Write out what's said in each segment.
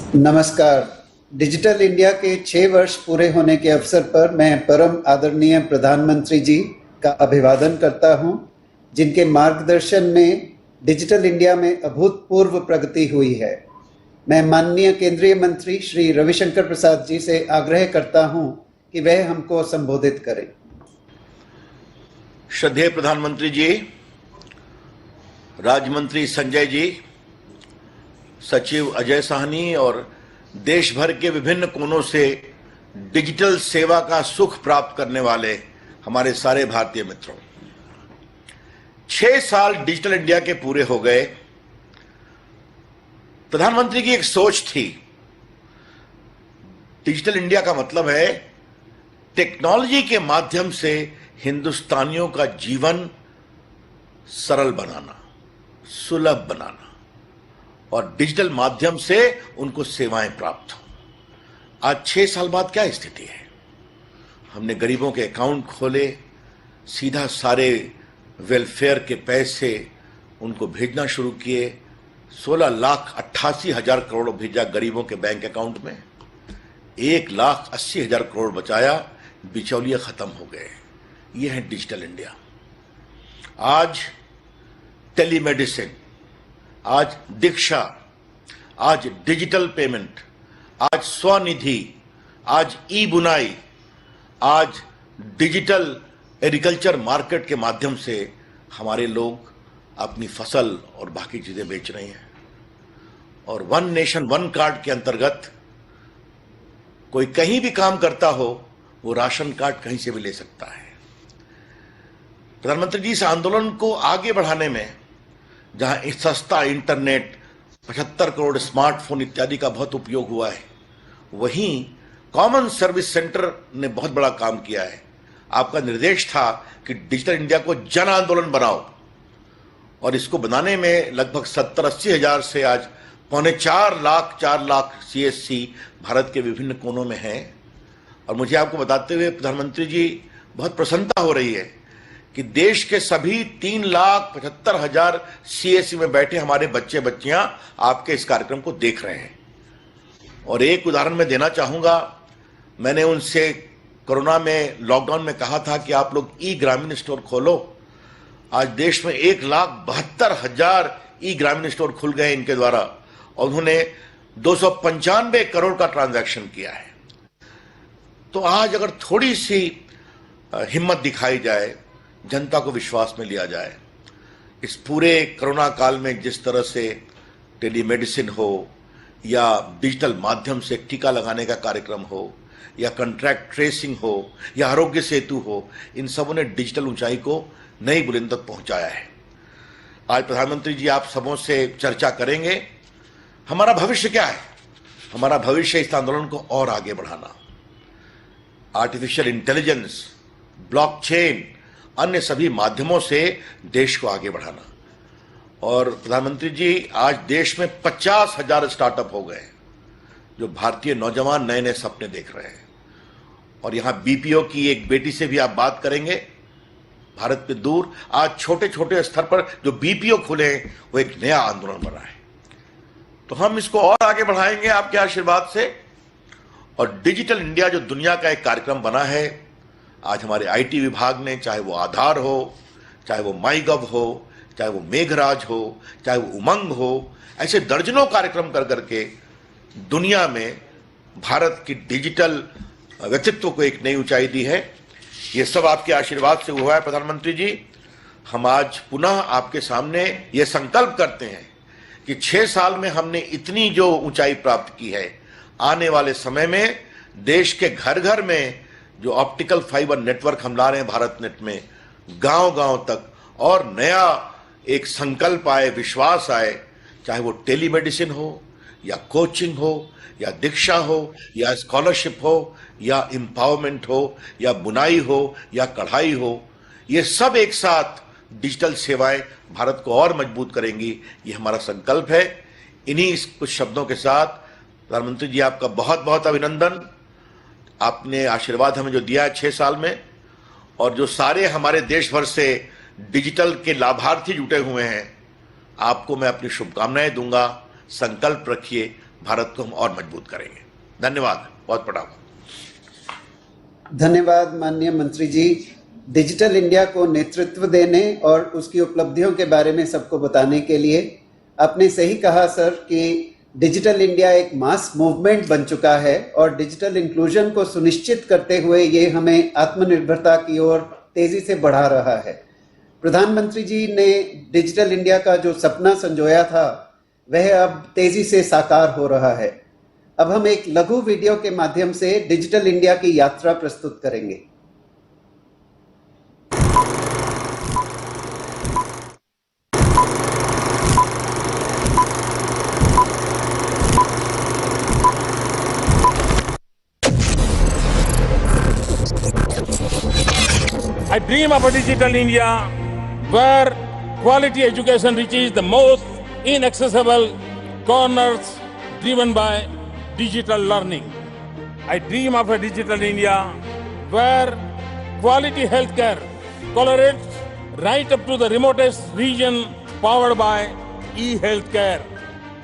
नमस्कार। Digital India के 6 वर्ष पूरे होने के अवसर पर मैं परम आदरणीय प्रधानमंत्री जी का अभिवादन करता हूं, जिनके मार्गदर्शन में डिजिटल इंडिया में अभूतपूर्व प्रगति हुई है। मैं माननीय केंद्रीय मंत्री श्री रविशंकर प्रसाद जी से आग्रह करता हूं कि वह हमको संबोधित करें। श्रद्धेय प्रधानमंत्री जी, राज्य मंत्री संजय जी, सचिव अजय साहनी और देश भर के विभिन्न कोनों से डिजिटल सेवा का सुख प्राप्त करने वाले हमारे सारे भारतीय मित्रों, 6 साल डिजिटल इंडिया के पूरे हो गए। प्रधानमंत्री की एक सोच थी, डिजिटल इंडिया का मतलब है टेक्नोलॉजी के माध्यम से हिंदुस्तानियों का जीवन सरल बनाना, सुलभ बनाना और डिजिटल माध्यम से उनको सेवाएं प्राप्त हो। आज 6 साल बाद क्या स्थिति है? हमने गरीबों के अकाउंट खोले, सीधा सारे वेलफेयर के पैसे उनको भेजना शुरू किए। 16,88,000 करोड़ भेजा गरीबों के बैंक अकाउंट में, 1,80,000 करोड़ बचाया, बिचौलिए खत्म हो गए। ये है डिजिटल इंडिया। आज टेलीमेडिसिन, आज दीक्षा, आज डिजिटल पेमेंट, आज स्वनिधि, आज ई बुनाई, आज डिजिटल एग्रीकल्चर मार्केट के माध्यम से हमारे लोग अपनी फसल और बाकी चीजें बेच रहे हैं। और वन नेशन वन कार्ड के अंतर्गत कोई कहीं भी काम करता हो, वो राशन कार्ड कहीं से भी ले सकता है। प्रधानमंत्री जी, इस आंदोलन को आगे बढ़ाने में जहां सस्ता इंटरनेट, 75 करोड़ स्मार्टफोन इत्यादि का बहुत उपयोग हुआ है, वहीं कॉमन सर्विस सेंटर ने बहुत बड़ा काम किया है। आपका निर्देश था कि डिजिटल इंडिया को जन आंदोलन बनाओ, और इसको बनाने में लगभग 70-80 हजार से आज 4 लाख CSC भारत के विभिन्न कोनों में हैं। और मुझे आपको बताते हुए प्रधानमंत्री जी बहुत प्रसन्नता हो रही है कि देश के सभी 3,75,000 CSC में बैठे हमारे बच्चे बच्चियां आपके इस कार्यक्रम को देख रहे हैं। और एक उदाहरण मैं देना चाहूंगा, मैंने उनसे कोरोना में, लॉकडाउन में कहा था कि आप लोग ई ग्रामीण स्टोर खोलो। आज देश में 1,72,000 ई ग्रामीण स्टोर खुल गए इनके द्वारा, और उन्होंने 295 करोड़ का ट्रांजैक्शन किया है। तो आज अगर थोड़ी सी हिम्मत दिखाई जाए, जनता को विश्वास में लिया जाए, इस पूरे कोरोना काल में जिस तरह से टेलीमेडिसिन हो या डिजिटल माध्यम से टीका लगाने का कार्यक्रम हो या कॉन्ट्रैक्ट ट्रेसिंग हो या आरोग्य सेतु हो, इन सबों ने डिजिटल ऊंचाई को नई बुलंद तक पहुंचाया है। आज प्रधानमंत्री जी आप सबों से चर्चा करेंगे, हमारा भविष्य क्या है? हमारा भविष्य इस आंदोलन को और आगे बढ़ाना, आर्टिफिशियल इंटेलिजेंस, ब्लॉकचेन, अन्य सभी माध्यमों से देश को आगे बढ़ाना। और प्रधानमंत्री जी, आज देश में 50,000 स्टार्टअप हो गए जो भारतीय नौजवान नए नए सपने देख रहे हैं। और यहां BPO की एक बेटी से भी आप बात करेंगे, भारत के दूर आज छोटे छोटे स्तर पर जो BPO खुले हैं, वो एक नया आंदोलन बना है। तो हम इसको और आगे बढ़ाएंगे आपके आशीर्वाद से। और डिजिटल इंडिया जो दुनिया का एक कार्यक्रम बना है, आज हमारे IT विभाग ने, चाहे वो आधार हो, चाहे वो माईगव हो, चाहे वो मेघराज हो, चाहे वो उमंग हो, ऐसे दर्जनों कार्यक्रम कर करके दुनिया में भारत की डिजिटल व्यक्तित्व को एक नई ऊंचाई दी है। ये सब आपके आशीर्वाद से हुआ है प्रधानमंत्री जी। हम आज पुनः आपके सामने ये संकल्प करते हैं कि 6 साल में हमने इतनी जो ऊंचाई प्राप्त की है, आने वाले समय में देश के घर घर में जो ऑप्टिकल फाइबर नेटवर्क हम ला रहे हैं भारत नेट में, गांव गांव तक और नया एक संकल्प आए, विश्वास आए, चाहे वो टेलीमेडिसिन हो या कोचिंग हो या दीक्षा हो या स्कॉलरशिप हो या एम्पावरमेंट हो या बुनाई हो या कढ़ाई हो, ये सब एक साथ डिजिटल सेवाएं भारत को और मजबूत करेंगी। ये हमारा संकल्प है। इन्हीं कुछ शब्दों के साथ प्रधानमंत्री जी आपका बहुत बहुत अभिनंदन। आपने आशीर्वाद हमें जो दिया है 6 साल में, और जो सारे हमारे देश भर से डिजिटल के लाभार्थी जुटे हुए हैं, आपको मैं अपनी शुभकामनाएं दूंगा। संकल्प रखिए, भारत को हम और मजबूत करेंगे। धन्यवाद, बहुत बड़ा। धन्यवाद माननीय मंत्री जी। डिजिटल इंडिया को नेतृत्व देने और उसकी उपलब्धियों के बारे में सबको बताने के लिए। आपने सही कहा सर कि डिजिटल इंडिया एक मास मूवमेंट बन चुका है और डिजिटल इंक्लूजन को सुनिश्चित करते हुए ये हमें आत्मनिर्भरता की ओर तेजी से बढ़ा रहा है। प्रधानमंत्री जी ने डिजिटल इंडिया का जो सपना संजोया था वह अब तेजी से साकार हो रहा है। अब हम एक लघु वीडियो के माध्यम से डिजिटल इंडिया की यात्रा प्रस्तुत करेंगे। I dream of a digital India where quality education reaches the most inaccessible corners driven by digital learning. I dream of a digital India where quality healthcare collaborates right up to the remotest region powered by e-healthcare.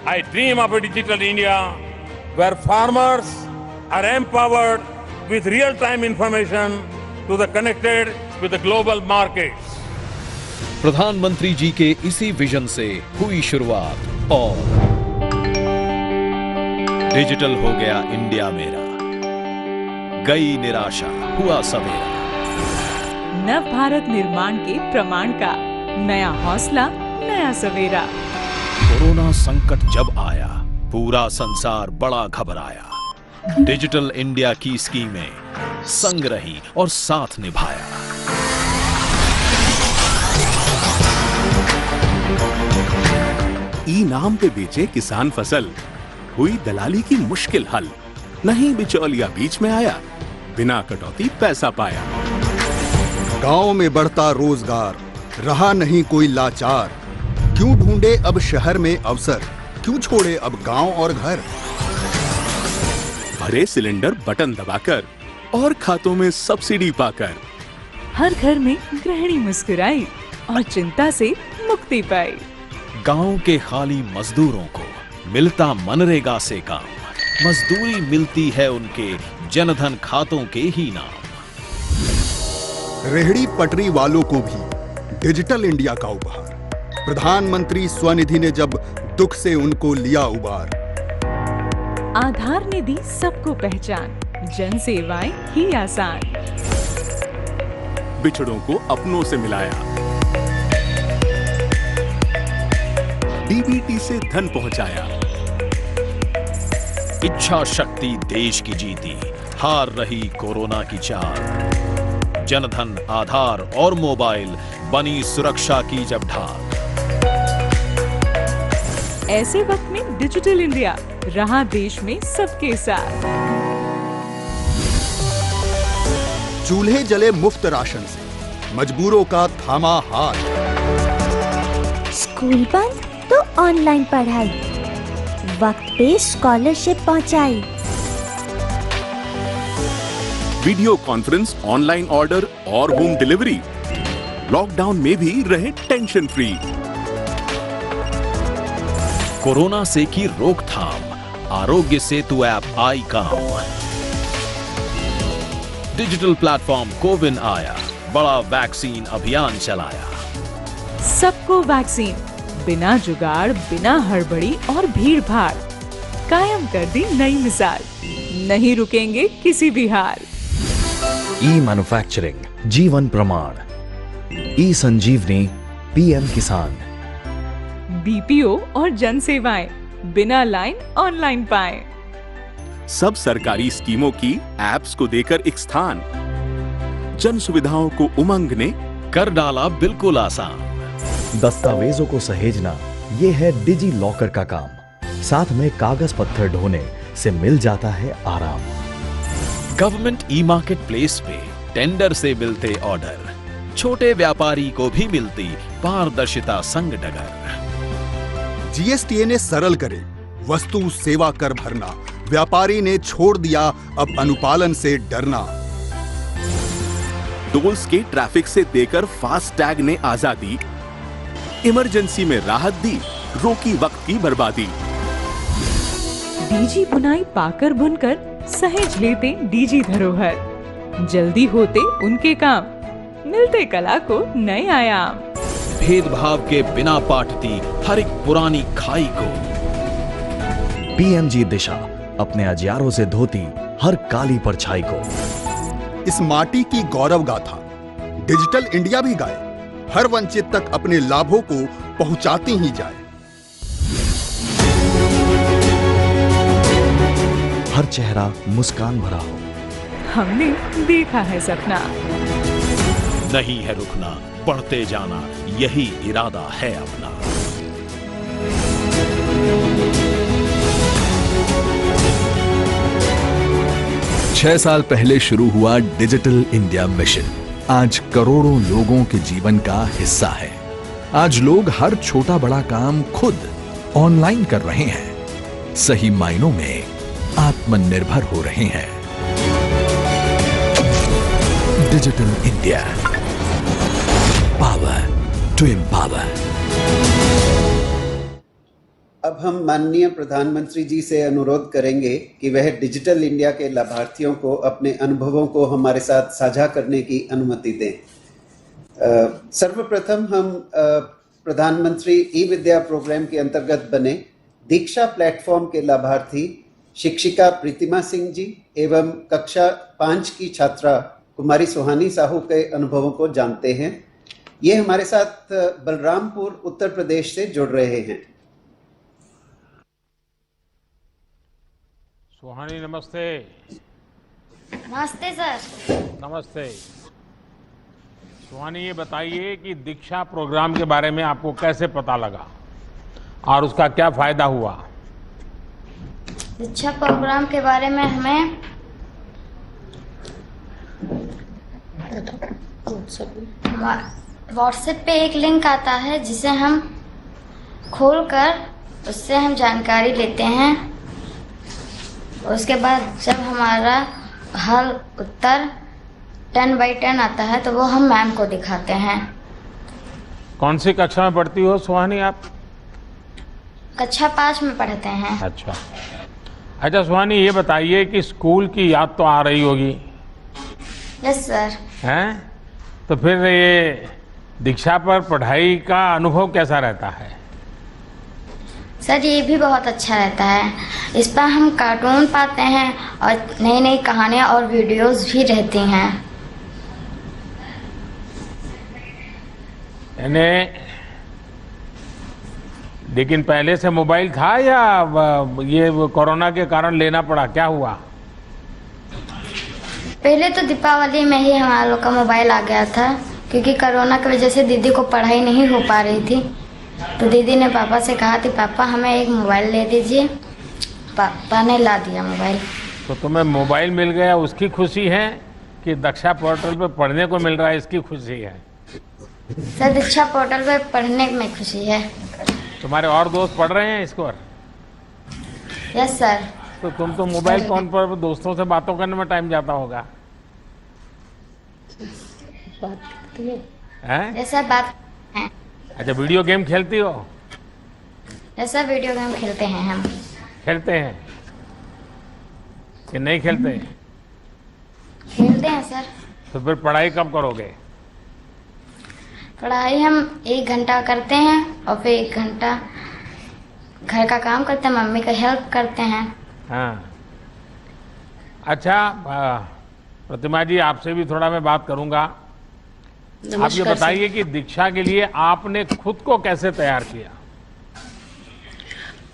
I dream of a digital India where farmers are empowered with real-time information to the connected with the global markets. प्रधानमंत्री जी के इसी vision से हुई शुरुआत और digital हो गया India मेरा, गई निराशा हुआ सवेरा। नव भारत निर्माण के प्रमाण का नया हौसला, नया सवेरा। कोरोना संकट जब आया पूरा संसार बड़ा घबराया। डिजिटल इंडिया की स्कीमें संग रही और साथ निभाया। ई नाम पे बेचे किसान फसल, हुई दलाली की मुश्किल हल। नहीं बिचौलिया बीच में आया, बिना कटौती पैसा पाया। गांव में बढ़ता रोजगार, रहा नहीं कोई लाचार। क्यों ढूंढे अब शहर में अवसर, क्यों छोड़े अब गांव और घर। भरे सिलेंडर बटन दबाकर और खातों में सब्सिडी पाकर। हर घर में गृहिणी मुस्कुराई और चिंता से मुक्ति पाई। गांव के खाली मजदूरों को मिलता मनरेगा से काम, मजदूरी मिलती है उनके जनधन खातों के ही नाम। रेहड़ी पटरी वालों को भी डिजिटल इंडिया का उपहार। प्रधानमंत्री स्वनिधि ने जब दुख से उनको लिया उबार। आधार ने दी सबको पहचान, जन सेवाएं ही आसान। बिछड़ों को अपनों से मिलाया, डीबीटी से धन पहुंचाया। इच्छा शक्ति देश की जीती, हार रही कोरोना की चाल। जनधन, आधार और मोबाइल बनी सुरक्षा की जब ढाल। ऐसे वक्त में डिजिटल इंडिया रहा देश में सबके साथ। चूल्हे जले मुफ्त राशन से, मजबूरों का थामा हाथ। स्कूल बंद तो ऑनलाइन पढ़ाई, वक्त पे स्कॉलरशिप पहुंचाई। वीडियो कॉन्फ्रेंस, ऑनलाइन ऑर्डर और होम डिलीवरी। लॉकडाउन में भी रहे टेंशन फ्री। कोरोना से की रोकथाम, आरोग्य सेतु ऐप आई काम। डिजिटल प्लेटफॉर्म कोविन आया, बड़ा वैक्सीन अभियान चलाया। सबको वैक्सीन, बिना जुगाड़, बिना हड़बड़ी और भीड़ भाड़। कायम कर दी नई मिसाल, नहीं रुकेंगे किसी भी हाल। ई मैन्युफैक्चरिंग, जीवन प्रमाण, ई संजीवनी, पीएम किसान। बीपीओ और जन सेवाएं बिना लाइन ऑनलाइन पाएं। सब सरकारी स्कीमों की एप्स को देकर एक स्थान। जन सुविधाओं को उमंग ने कर डाला बिल्कुल आसान। दस्तावेजों को सहेजना, ये है डिजी लॉकर का काम। साथ में कागज पत्थर ढोने से मिल जाता है आराम। गवर्नमेंट ई मार्केट प्लेस पे टेंडर से मिलते ऑर्डर, छोटे व्यापारी को भी मिलती पारदर्शिता संग डगर। जीएसटीए ने सरल करे वस्तु सेवा कर भरना, व्यापारी ने छोड़ दिया अब अनुपालन से डरना। टोल्स के ट्रैफिक से देकर फास्ट टैग ने आजादी, इमरजेंसी में राहत दी, रोकी वक्त की बर्बादी। डीजी बुनाई पाकर बुनकर सहेज लेते डीजी धरोहर। जल्दी होते उनके काम, मिलते कला को नए आयाम। भेदभाव के बिना पाटती हर एक पुरानी खाई को। पीएमजी दिशा अपने अजियारों से धोती हर काली परछाई को। इस माटी की गौरव गाथा डिजिटल इंडिया भी गाए, हर वंचित तक अपने लाभों को पहुंचाती ही जाए। हर चेहरा मुस्कान भरा हो। हमने देखा है सपना। नहीं है रुकना, बढ़ते जाना, यही इरादा है अपना। छह साल पहले शुरू हुआ डिजिटल इंडिया मिशन आज करोड़ों लोगों के जीवन का हिस्सा है। आज लोग हर छोटा बड़ा काम खुद ऑनलाइन कर रहे हैं, सही मायनों में आत्मनिर्भर हो रहे हैं। Digital India, power to empower. अब हम माननीय प्रधानमंत्री जी से अनुरोध करेंगे कि वह डिजिटल इंडिया के लाभार्थियों को अपने अनुभवों को हमारे साथ साझा करने की अनुमति दें। सर्वप्रथम हम प्रधानमंत्री ई विद्या प्रोग्राम के अंतर्गत बने दीक्षा प्लेटफॉर्म के लाभार्थी शिक्षिका प्रीतिमा सिंह जी एवं कक्षा 5 की छात्रा कुमारी सुहानी साहू के अनुभवों को जानते हैं। ये हमारे साथ बलरामपुर उत्तर प्रदेश से जुड़ रहे हैं। सुहानी नमस्ते। नमस्ते सर। नमस्ते। सुहानी, ये बताइए कि दीक्षा प्रोग्राम के बारे में आपको कैसे पता लगा और उसका क्या फायदा हुआ? दीक्षा प्रोग्राम के बारे में हमें व्हाट्सएप पे एक लिंक आता है जिसे हम खोलकर उससे हम जानकारी लेते हैं। उसके बाद जब हमारा हल उत्तर 10/10 आता है तो वो हम मैम को दिखाते हैं। कौन सी कक्षा में पढ़ती हो सुहानी आप? कक्षा 5 में पढ़ते हैं। अच्छा सुहानी, ये बताइए कि स्कूल की याद तो आ रही होगी? Yes sir. हैं? तो फिर ये दीक्षा पर पढ़ाई का अनुभव कैसा रहता है? सर ये भी बहुत अच्छा रहता है। इस पर हम कार्टून पाते हैं और नई नई कहानियाँ और वीडियोस भी रहती हैं। यानी लेकिन पहले से मोबाइल था या ये कोरोना के कारण लेना पड़ा, क्या हुआ? पहले तो दीपावली में ही हमारे लोग का मोबाइल आ गया था, क्योंकि कोरोना की वजह से दीदी को पढ़ाई नहीं हो पा रही थी। तो दीदी ने पापा से कहा थी पापा हमें एक मोबाइल ले दीजिए। पापा ने ला दिया मोबाइल। तो तुम्हें मोबाइल मिल गया उसकी खुशी है कि दीक्षा पोर्टल पे पढ़ने को मिल रहा है इसकी खुशी है? सर दीक्षा पोर्टल पे पढ़ने में खुशी है। तुम्हारे और दोस्त पढ़ रहे हैं इसको? Yes sir. तो तुम तो मोबाइल फोन पर दोस्तों से बातों करने में टाइम जाता होगा? ऐसा बात है। अच्छा, वीडियो गेम खेलती हो? ऐसा वीडियो गेम खेलते हैं हम। खेलते हैं कि नहीं खेलते? खेलते हैं सर। तो फिर पढ़ाई कब करोगे? पढ़ाई हम 1 घंटा करते हैं और फिर 1 घंटा घर का काम करते हैं, मम्मी का हेल्प करते हैं। हाँ। अच्छा प्रतिमा जी, आपसे भी थोड़ा मैं बात करूंगा। आप ये बताइए कि दीक्षा के लिए आपने खुद को कैसे तैयार किया?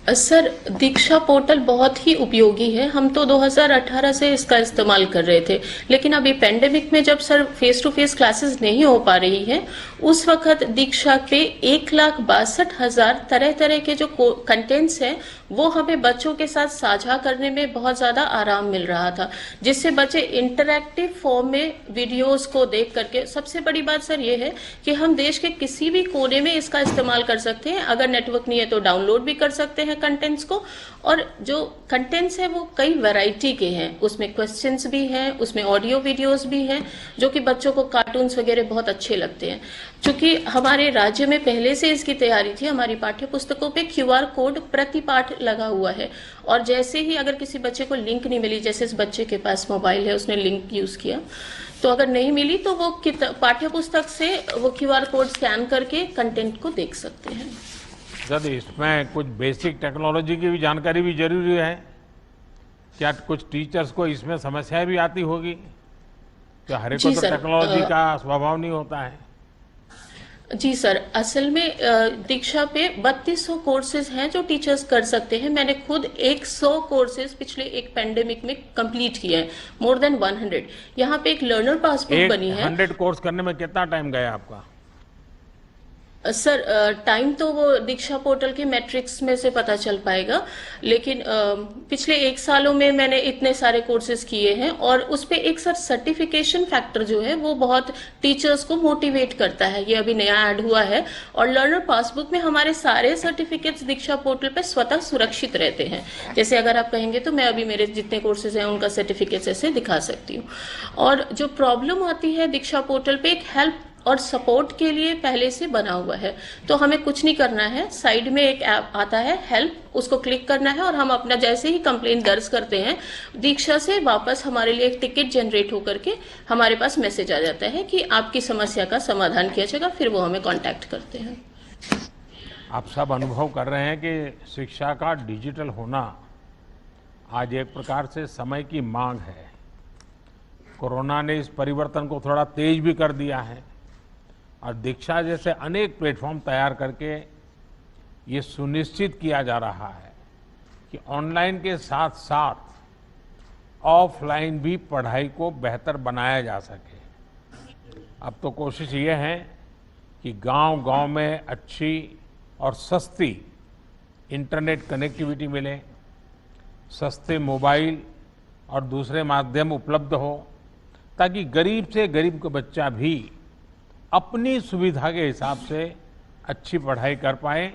सर दीक्षा पोर्टल बहुत ही उपयोगी है। हम तो 2018 से इसका इस्तेमाल कर रहे थे, लेकिन अभी पेंडेमिक में जब sir face to face classes नहीं हो पा रही है, उस वक्त दीक्षा पे 1,62,000 तरह तरह के जो कंटेंट्स हैं वो हमें बच्चों के साथ साझा करने में बहुत ज्यादा आराम मिल रहा था, जिससे बच्चे इंटरैक्टिव फॉर्म में वीडियोस को देख करके, सबसे बड़ी बात सर ये है कि हम देश के किसी भी कोने में इसका इस्तेमाल कर सकते हैं। अगर नेटवर्क नहीं है तो डाउनलोड भी कर सकते हैं कंटेंट्स को, और जो कंटेंट्स है वो कई वैरायटी के हैं, उसमें क्वेश्चंस भी हैं, उसमें ऑडियो वीडियोस भी हैं, जो कि बच्चों को कार्टून्स वगैरह बहुत अच्छे लगते हैं। चूंकि हमारे राज्य में पहले से इसकी तैयारी थी, हमारी पाठ्य पुस्तकों पे QR कोड प्रति पाठ लगा हुआ है, और जैसे ही अगर किसी बच्चे को लिंक नहीं मिली, जैसे इस बच्चे के पास मोबाइल है, उसने लिंक यूज किया, तो अगर नहीं मिली तो वो पाठ्य पुस्तक से वो QR कोड स्कैन करके कंटेंट को देख सकते हैं। सर, इसमें कुछ बेसिक टेक्नोलॉजी की भी जानकारी भी जरूरी है क्या? कुछ टीचर्स को इसमें समस्याएं भी आती होगी क्या? हर एक को तो टेक्नोलॉजी का स्वभाव नहीं होता है। जी सर, असल में दीक्षा पे 3200 कोर्सेज हैं जो टीचर्स कर सकते हैं। मैंने खुद 100 कोर्सेज पिछले एक पेंडेमिक में कंप्लीट किए हैं, मोर देन 100। यहाँ पे एक लर्नर पासबुक बनी है। 100 कोर्स करने में कितना टाइम गया आपका? सर, टाइम तो वो दीक्षा पोर्टल के मैट्रिक्स में से पता चल पाएगा, लेकिन पिछले 1 सालों में मैंने इतने सारे कोर्सेज किए हैं, और उस पे एक सर सर्टिफिकेशन फैक्टर जो है वो बहुत टीचर्स को मोटिवेट करता है। ये अभी नया ऐड हुआ है, और लर्नर पासबुक में हमारे सारे सर्टिफिकेट्स दीक्षा पोर्टल पे स्वतः सुरक्षित रहते हैं। जैसे अगर आप कहेंगे तो मैं अभी मेरे जितने कोर्सेज हैं उनका सर्टिफिकेट्स ऐसे दिखा सकती हूँ। और जो प्रॉब्लम आती है दीक्षा पोर्टल पे, एक हेल्प और सपोर्ट के लिए पहले से बना हुआ है, तो हमें कुछ नहीं करना है। साइड में एक ऐप आता है हेल्प, उसको क्लिक करना है, और हम अपना जैसे ही कंप्लेंट दर्ज करते हैं, दीक्षा से वापस हमारे लिए एक टिकट जनरेट होकर के हमारे पास मैसेज आ जाता है कि आपकी समस्या का समाधान किया जाएगा। फिर वो हमें कांटेक्ट करते हैं। आप सब अनुभव कर रहे हैं कि शिक्षा का डिजिटल होना आज एक प्रकार से समय की मांग है। कोरोना ने इस परिवर्तन को थोड़ा तेज भी कर दिया है, और दीक्षा जैसे अनेक प्लेटफॉर्म तैयार करके ये सुनिश्चित किया जा रहा है कि ऑनलाइन के साथ साथ ऑफलाइन भी पढ़ाई को बेहतर बनाया जा सके। अब तो कोशिश ये है कि गांव-गांव में अच्छी और सस्ती इंटरनेट कनेक्टिविटी मिले, सस्ते मोबाइल और दूसरे माध्यम उपलब्ध हो, ताकि गरीब से गरीब का बच्चा भी अपनी सुविधा के हिसाब से अच्छी पढ़ाई कर पाए।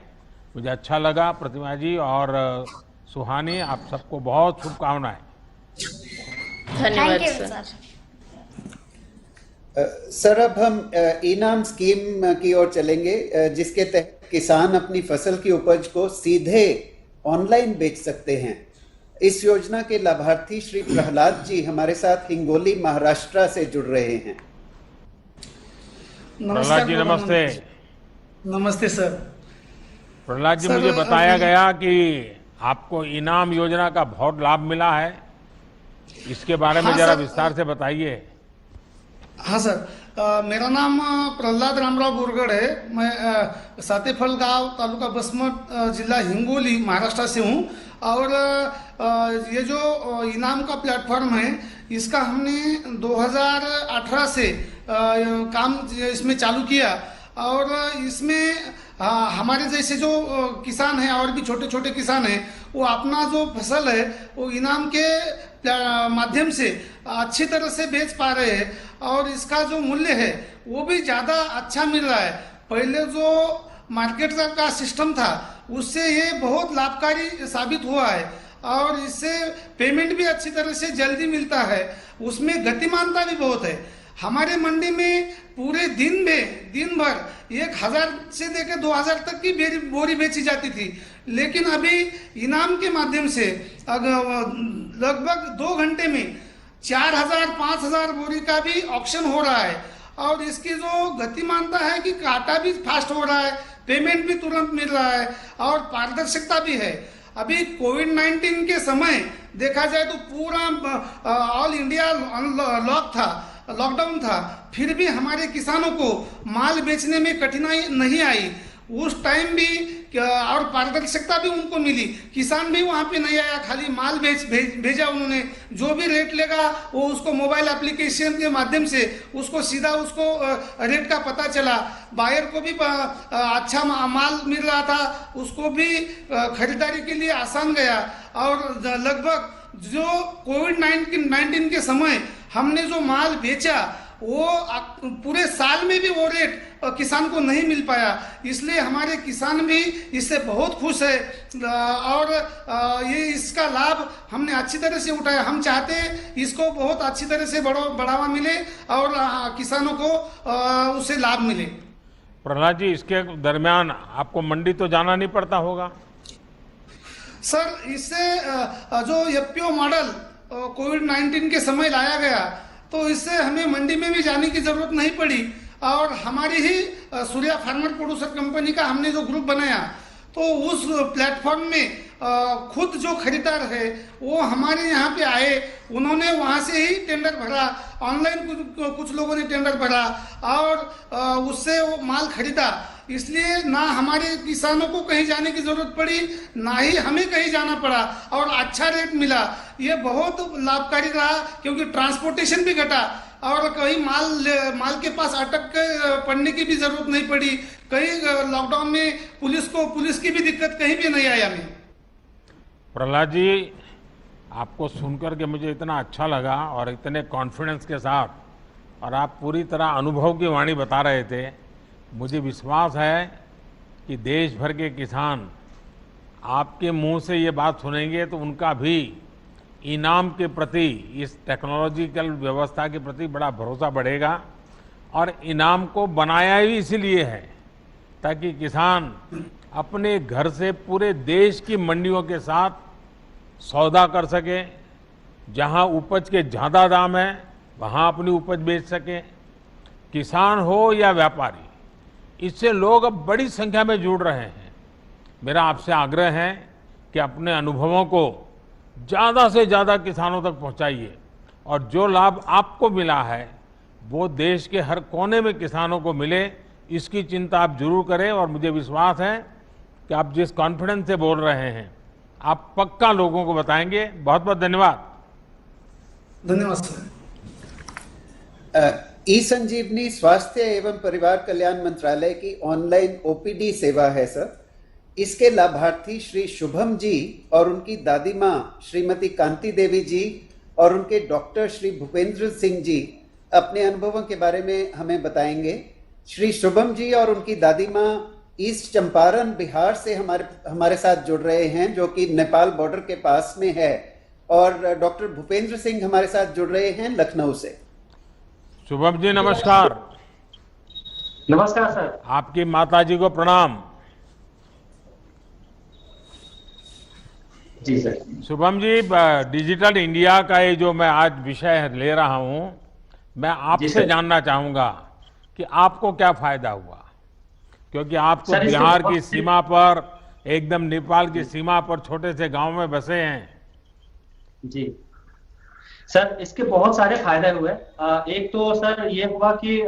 मुझे अच्छा लगा प्रतिमा जी और सुहानी, आप सबको बहुत शुभकामनाएं। धन्यवाद सर। सर, अब हम इनाम स्कीम की ओर चलेंगे, जिसके तहत किसान अपनी फसल की उपज को सीधे ऑनलाइन बेच सकते हैं। इस योजना के लाभार्थी श्री प्रहलाद जी हमारे साथ हिंगोली, महाराष्ट्र से जुड़ रहे हैं। प्रहलाद जी नमस्ते। नमस्ते सर। प्रहलाद जी, मुझे बताया गया कि आपको इनाम योजना का बहुत लाभ मिला है, इसके बारे में जरा विस्तार से बताइए। हाँ सर, मेरा नाम प्रहलाद रामराव बोरगढ़ है। मैं सातेफल गांव, तालुका बसमत, जिला हिंगोली, महाराष्ट्र से हूँ। और ये जो इनाम का प्लेटफॉर्म है, इसका हमने 2018 से काम इसमें चालू किया, और इसमें हमारे जैसे जो किसान हैं और भी छोटे छोटे किसान हैं, वो अपना जो फसल है वो इनाम के माध्यम से अच्छी तरह से बेच पा रहे हैं, और इसका जो मूल्य है वो भी ज़्यादा अच्छा मिल रहा है। पहले जो मार्केट का सिस्टम था उससे ये बहुत लाभकारी साबित हुआ है, और इससे पेमेंट भी अच्छी तरह से जल्दी मिलता है, उसमें गतिमानता भी बहुत है। हमारे मंडी में पूरे दिन भर 1000 से लेकर 2000 तक की बोरी बेची जाती थी, लेकिन अभी इनाम के माध्यम से लगभग 2 घंटे में 4000 5000 बोरी का भी ऑक्शन हो रहा है। और इसकी जो गतिमानता है कि काटा भी फास्ट हो रहा है, पेमेंट भी तुरंत मिल रहा है, और पारदर्शिता भी है। अभी कोविड-19 के समय देखा जाए तो पूरा ऑल इंडिया लॉकडाउन था, फिर भी हमारे किसानों को माल बेचने में कठिनाई नहीं आई। उस टाइम भी और पारदर्शिता भी उनको मिली, किसान भी वहाँ पे नहीं आया, खाली माल भेजा उन्होंने। जो भी रेट लेगा वो उसको मोबाइल एप्लीकेशन के माध्यम से उसको सीधा उसको रेट का पता चला। बायर को भी अच्छा माल मिल रहा था, उसको भी खरीदारी के लिए आसान गया। और लगभग जो कोविड-19 के समय हमने जो माल बेचा वो पूरे साल में भी वो रेट किसान को नहीं मिल पाया। इसलिए हमारे किसान भी इससे बहुत खुश है और ये इसका लाभ हमने अच्छी तरह से उठाया। हम चाहते हैं इसको बहुत अच्छी तरह से बढ़ावा मिले और किसानों को उससे लाभ मिले। प्रहलाद जी, इसके दरमियान आपको मंडी तो जाना नहीं पड़ता होगा? सर, इससे जो एफपीओ मॉडल कोविड-19 के समय लाया गया तो इससे हमें मंडी में भी जाने की जरूरत नहीं पड़ी और हमारी ही सूर्या फार्मर प्रोड्यूसर कंपनी का हमने जो ग्रुप बनाया तो उस प्लेटफॉर्म में खुद जो खरीदार है वो हमारे यहाँ पे आए, उन्होंने वहाँ से ही टेंडर भरा, ऑनलाइन कुछ लोगों ने टेंडर भरा और उससे वो माल खरीदा। इसलिए ना हमारे किसानों को कहीं जाने की जरूरत पड़ी, ना ही हमें कहीं जाना पड़ा और अच्छा रेट मिला। ये बहुत लाभकारी रहा क्योंकि ट्रांसपोर्टेशन भी घटा और कहीं माल के पास अटक पड़ने की भी जरूरत नहीं पड़ी। कहीं लॉकडाउन में पुलिस की भी दिक्कत कहीं भी नहीं आई हमें। प्रहलाद जी, आपको सुनकर के मुझे इतना अच्छा लगा और इतने कॉन्फिडेंस के साथ, और आप पूरी तरह अनुभव की वाणी बता रहे थे। मुझे विश्वास है कि देश भर के किसान आपके मुंह से ये बात सुनेंगे तो उनका भी इनाम के प्रति, इस टेक्नोलॉजिकल व्यवस्था के प्रति बड़ा भरोसा बढ़ेगा। और इनाम को बनाया ही इसीलिए है ताकि किसान अपने घर से पूरे देश की मंडियों के साथ सौदा कर सके, जहां उपज के ज़्यादा दाम है वहां अपनी उपज बेच सके। किसान हो या व्यापारी, इससे लोग अब बड़ी संख्या में जुड़ रहे हैं। मेरा आपसे आग्रह है कि अपने अनुभवों को ज़्यादा से ज़्यादा किसानों तक पहुंचाइए और जो लाभ आपको मिला है वो देश के हर कोने में किसानों को मिले, इसकी चिंता आप जरूर करें। और मुझे विश्वास है कि आप जिस कॉन्फिडेंस से बोल रहे हैं आप पक्का लोगों को बताएंगे। बहुत बहुत धन्यवाद। धन्यवाद सर। ई संजीवनी स्वास्थ्य एवं परिवार कल्याण मंत्रालय की ऑनलाइन ओपीडी सेवा है सर। इसके लाभार्थी श्री शुभम जी और उनकी दादी माँ श्रीमती कांति देवी जी और उनके डॉक्टर श्री भूपेंद्र सिंह जी अपने अनुभवों के बारे में हमें बताएंगे। श्री शुभम जी और उनकी दादी माँ ईस्ट चंपारण बिहार से हमारे साथ जुड़ रहे हैं, जो कि नेपाल बॉर्डर के पास में है, और डॉक्टर भूपेंद्र सिंह हमारे साथ जुड़ रहे हैं लखनऊ से। शुभम जी नमस्कार। नमस्कार सर। आपकी माता जी को प्रणाम। जी sir. Shubham ji, digital India का ये जो मैं आज विषय ले रहा हूं, मैं आपसे जानना चाहूंगा कि आपको क्या फायदा हुआ, क्योंकि आप तो बिहार की सीमा पर, एकदम नेपाल की सीमा पर छोटे से गांव में बसे हैं। जी सर, इसके बहुत सारे फायदे हुए। एक तो सर ये हुआ कि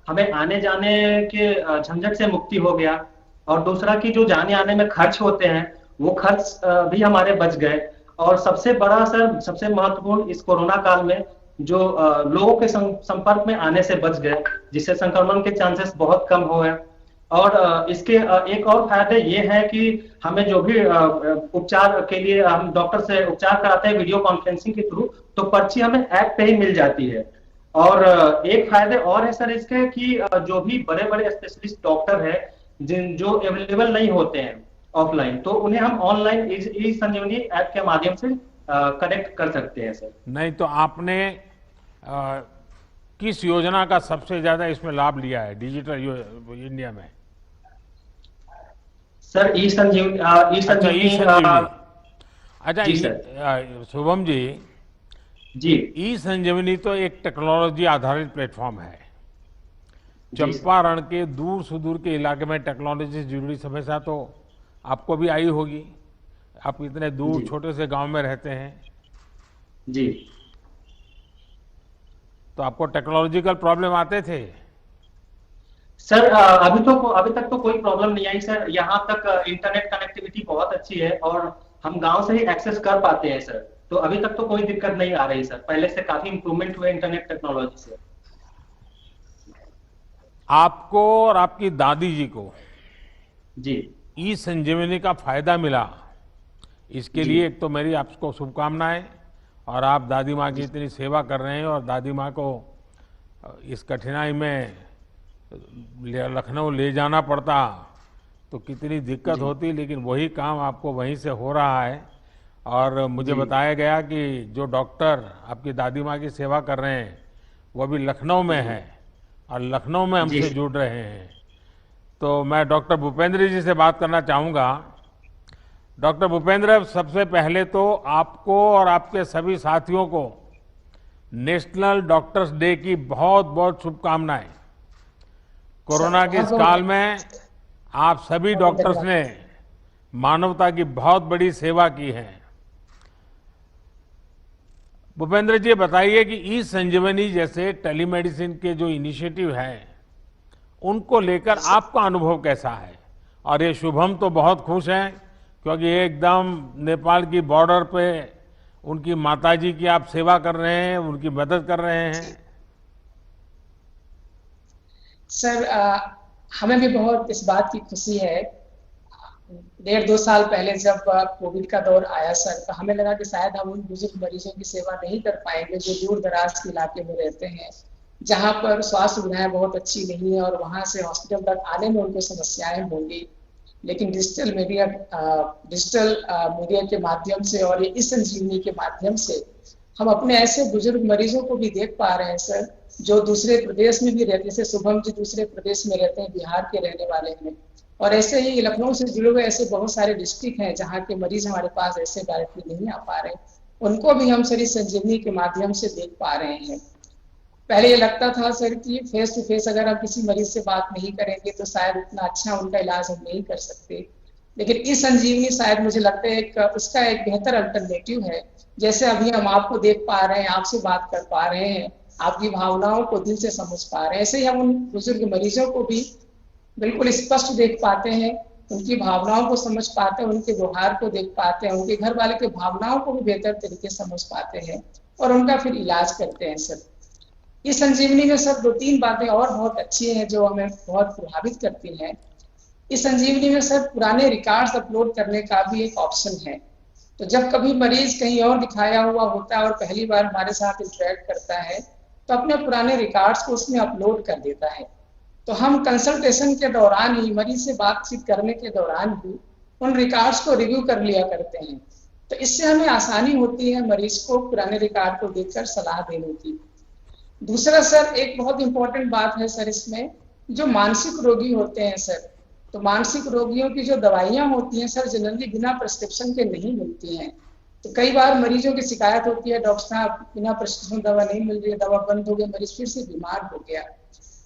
हमें आने जाने के झंझट से मुक्ति हो गया, और दूसरा कि जो जाने आने में खर्च होते हैं वो खर्च भी हमारे बच गए। और सबसे बड़ा सर, सबसे महत्वपूर्ण, इस कोरोना काल में जो लोगों के संपर्क में आने से बच गए, जिससे संक्रमण के चांसेस बहुत कम हुए। और इसके एक और फायदे ये है कि हमें जो भी उपचार के लिए हम डॉक्टर से उपचार कराते हैं वीडियो कॉन्फ्रेंसिंग के थ्रू, तो पर्ची हमें ऐप पे ही मिल जाती है। और एक फायदे और है सर इसके कि जो भी बड़े बड़े स्पेशलिस्ट डॉक्टर है जो अवेलेबल नहीं होते हैं ऑफलाइन, तो उन्हें हम ऑनलाइन ई संजीवनी ऐप के माध्यम से कनेक्ट कर सकते हैं सर। नहीं तो आपने किस योजना का सबसे ज्यादा इसमें लाभ लिया है डिजिटल इंडिया में? सर ई संजीवनी। अच्छा शुभम जी, ई संजीवनी तो एक टेक्नोलॉजी आधारित प्लेटफॉर्म है। चंपारण के दूर सुदूर के इलाके में टेक्नोलॉजी से जुड़ी समस्या तो आपको भी आई होगी। आप इतने दूर छोटे से गांव में रहते हैं जी, तो आपको टेक्नोलॉजिकल प्रॉब्लम आते थे? सर अभी तक तो कोई प्रॉब्लम नहीं आई सर। यहाँ तक इंटरनेट कनेक्टिविटी बहुत अच्छी है और हम गांव से ही एक्सेस कर पाते हैं सर, तो अभी तक तो कोई दिक्कत नहीं आ रही सर। पहले से काफी इंप्रूवमेंट हुए इंटरनेट टेक्नोलॉजी से। आपको और आपकी दादी जी को जी ई संजीवनी का फायदा मिला, इसके लिए एक तो मेरी आपको शुभकामनाएं। और आप दादी माँ की इतनी सेवा कर रहे हैं और दादी माँ को इस कठिनाई में लखनऊ ले जाना पड़ता तो कितनी दिक्कत होती, लेकिन वही काम आपको वहीं से हो रहा है। और मुझे बताया गया कि जो डॉक्टर आपकी दादी माँ की सेवा कर रहे हैं वो भी लखनऊ में है और लखनऊ में हमसे जुड़ रहे हैं। तो मैं डॉक्टर भूपेंद्र जी से बात करना चाहूँगा। डॉक्टर भूपेंद्र, सबसे पहले तो आपको और आपके सभी साथियों को नेशनल डॉक्टर्स डे की बहुत बहुत शुभकामनाएं। कोरोना के इस काल में आप सभी डॉक्टर्स ने मानवता की बहुत बड़ी सेवा की है। भूपेंद्र जी, बताइए कि ई संजीवनी जैसे टेलीमेडिसिन के जो इनिशिएटिव हैं उनको लेकर आपका अनुभव कैसा है? और ये शुभम तो बहुत खुश हैं क्योंकि एकदम नेपाल की बॉर्डर पे उनकी माताजी की आप सेवा कर रहे हैं, उनकी मदद कर रहे हैं। सर, हमें भी बहुत इस बात की खुशी है। 1.5-2 साल पहले जब कोविड का दौर आया सर, तो हमें लगा कि शायद हम उन बुजुर्ग मरीजों की सेवा नहीं कर पाएंगे जो दूर दराज के इलाके में रहते हैं, जहां पर स्वास्थ्य सुविधाएं बहुत अच्छी नहीं है और वहां से हॉस्पिटल तक आने में उनको समस्याएं होंगी। लेकिन डिजिटल मीडिया के माध्यम से और ये ई संजीवनी के माध्यम से हम अपने ऐसे बुजुर्ग मरीजों को भी देख पा रहे हैं सर, जो दूसरे प्रदेश में भी रहते हैं। जैसे शुभम जी दूसरे प्रदेश में रहते हैं, बिहार के रहने वाले हैं, और ऐसे ही लखनऊ से जुड़े हुए ऐसे बहुत सारे डिस्ट्रिक्ट हैं जहाँ के मरीज हमारे पास ऐसे डायरेक्टली नहीं आ पा रहे, उनको भी हम सर इस संजीवनी के माध्यम से देख पा रहे हैं। पहले ये लगता था सर कि फेस टू फेस अगर हम किसी मरीज से बात नहीं करेंगे तो शायद उतना अच्छा उनका इलाज हम नहीं कर सकते, लेकिन ई संजीवनी शायद मुझे लगता है उसका एक बेहतर अल्टरनेटिव है। जैसे अभी हम आपको देख पा रहे हैं, आपसे बात कर पा रहे हैं, आपकी भावनाओं को दिल से समझ पा रहे हैं, ऐसे ही हम उन बुजुर्ग मरीजों को भी बिल्कुल स्पष्ट देख पाते हैं, उनकी भावनाओं को समझ पाते हैं, उनके व्यवहार को देख पाते हैं, उनके घर वाले के भावनाओं को भी बेहतर तरीके से समझ पाते हैं और उनका फिर इलाज करते हैं सर। इस संजीवनी में सर 2-3 बातें और बहुत अच्छी हैं जो हमें बहुत प्रभावित करती हैं। इस संजीवनी में सर पुराने रिकॉर्ड्स अपलोड करने का भी एक ऑप्शन है। तो जब कभी मरीज कहीं और दिखाया हुआ होता है और पहली बार हमारे साथ इंटरेक्ट करता है तो अपने पुराने रिकॉर्ड्स को उसमें अपलोड कर देता है। तो हम कंसल्टेशन के दौरान ही, मरीज से बातचीत करने के दौरान ही उन रिकॉर्ड्स को रिव्यू कर लिया करते हैं। तो इससे हमें आसानी होती है मरीज को पुराने रिकॉर्ड को देखकर सलाह देने की। दूसरा सर, एक बहुत इंपॉर्टेंट बात है सर इसमें, जो मानसिक रोगी होते हैं सर, तो मानसिक रोगियों की जो दवाइयां होती हैं सर जनरली बिना प्रिस्क्रिप्शन के नहीं मिलती हैं। तो कई बार मरीजों की शिकायत होती है, डॉक्टर साहब बिना प्रिस्क्रिप्शन दवा नहीं मिल रही है, दवा बंद हो गई, मरीज फिर से बीमार हो गया।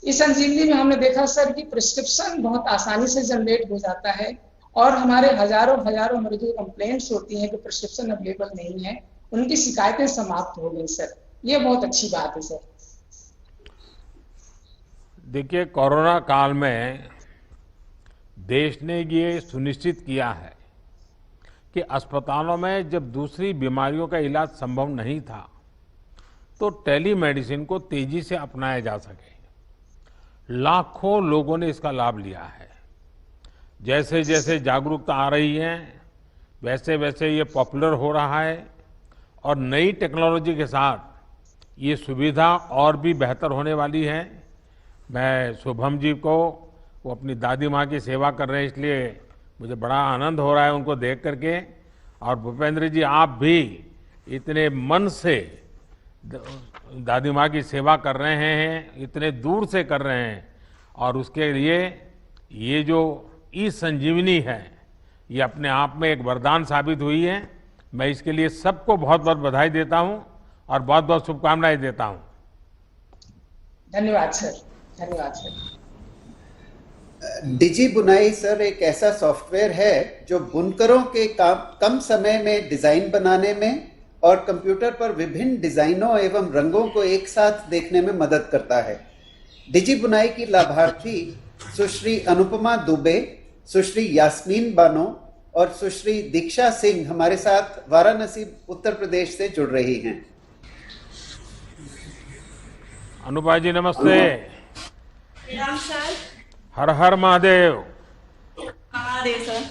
इस संजीवनी में हमने देखा सर कि प्रिस्क्रिप्शन बहुत आसानी से जनरेट हो जाता है और हमारे हजारों मरीजों की कंप्लेंट्स होती हैं कि प्रिस्क्रिप्शन अवेलेबल नहीं है, उनकी शिकायतें समाप्त हो गई सर। ये बहुत अच्छी बात है सर। देखिए, कोरोना काल में देश ने ये सुनिश्चित किया है कि अस्पतालों में जब दूसरी बीमारियों का इलाज संभव नहीं था तो टेलीमेडिसिन को तेजी से अपनाया जा सके। लाखों लोगों ने इसका लाभ लिया है। जैसे जैसे जागरूकता आ रही है वैसे वैसे ये पॉपुलर हो रहा है और नई टेक्नोलॉजी के साथ ये सुविधा और भी बेहतर होने वाली है। मैं शुभम जी को, वो अपनी दादी माँ की सेवा कर रहे हैं, इसलिए मुझे बड़ा आनंद हो रहा है उनको देख करके। और भूपेंद्र जी, आप भी इतने मन से दादी माँ की सेवा कर रहे हैं, इतने दूर से कर रहे हैं, और उसके लिए ये जो ई संजीवनी है ये अपने आप में एक वरदान साबित हुई है। मैं इसके लिए सबको बहुत बहुत बधाई देता हूँ और बहुत बहुत शुभकामनाएं देता हूँ। धन्यवाद सर। धन्यवाद सर। डिजी बुनाई सर एक ऐसा सॉफ्टवेयर है जो बुनकरों के कम समय में डिजाइन बनाने में और कंप्यूटर पर विभिन्न डिजाइनों एवं रंगों को एक साथ देखने में मदद करता है। डिजी बुनाई की लाभार्थी सुश्री अनुपमा दुबे, सुश्री यास्मीन बानो और सुश्री दीक्षा सिंह हमारे साथ वाराणसी उत्तर प्रदेश से जुड़ रही हैं। अनुपा जी नमस्ते। राम सर। हर हर महादेव। महादेव सर।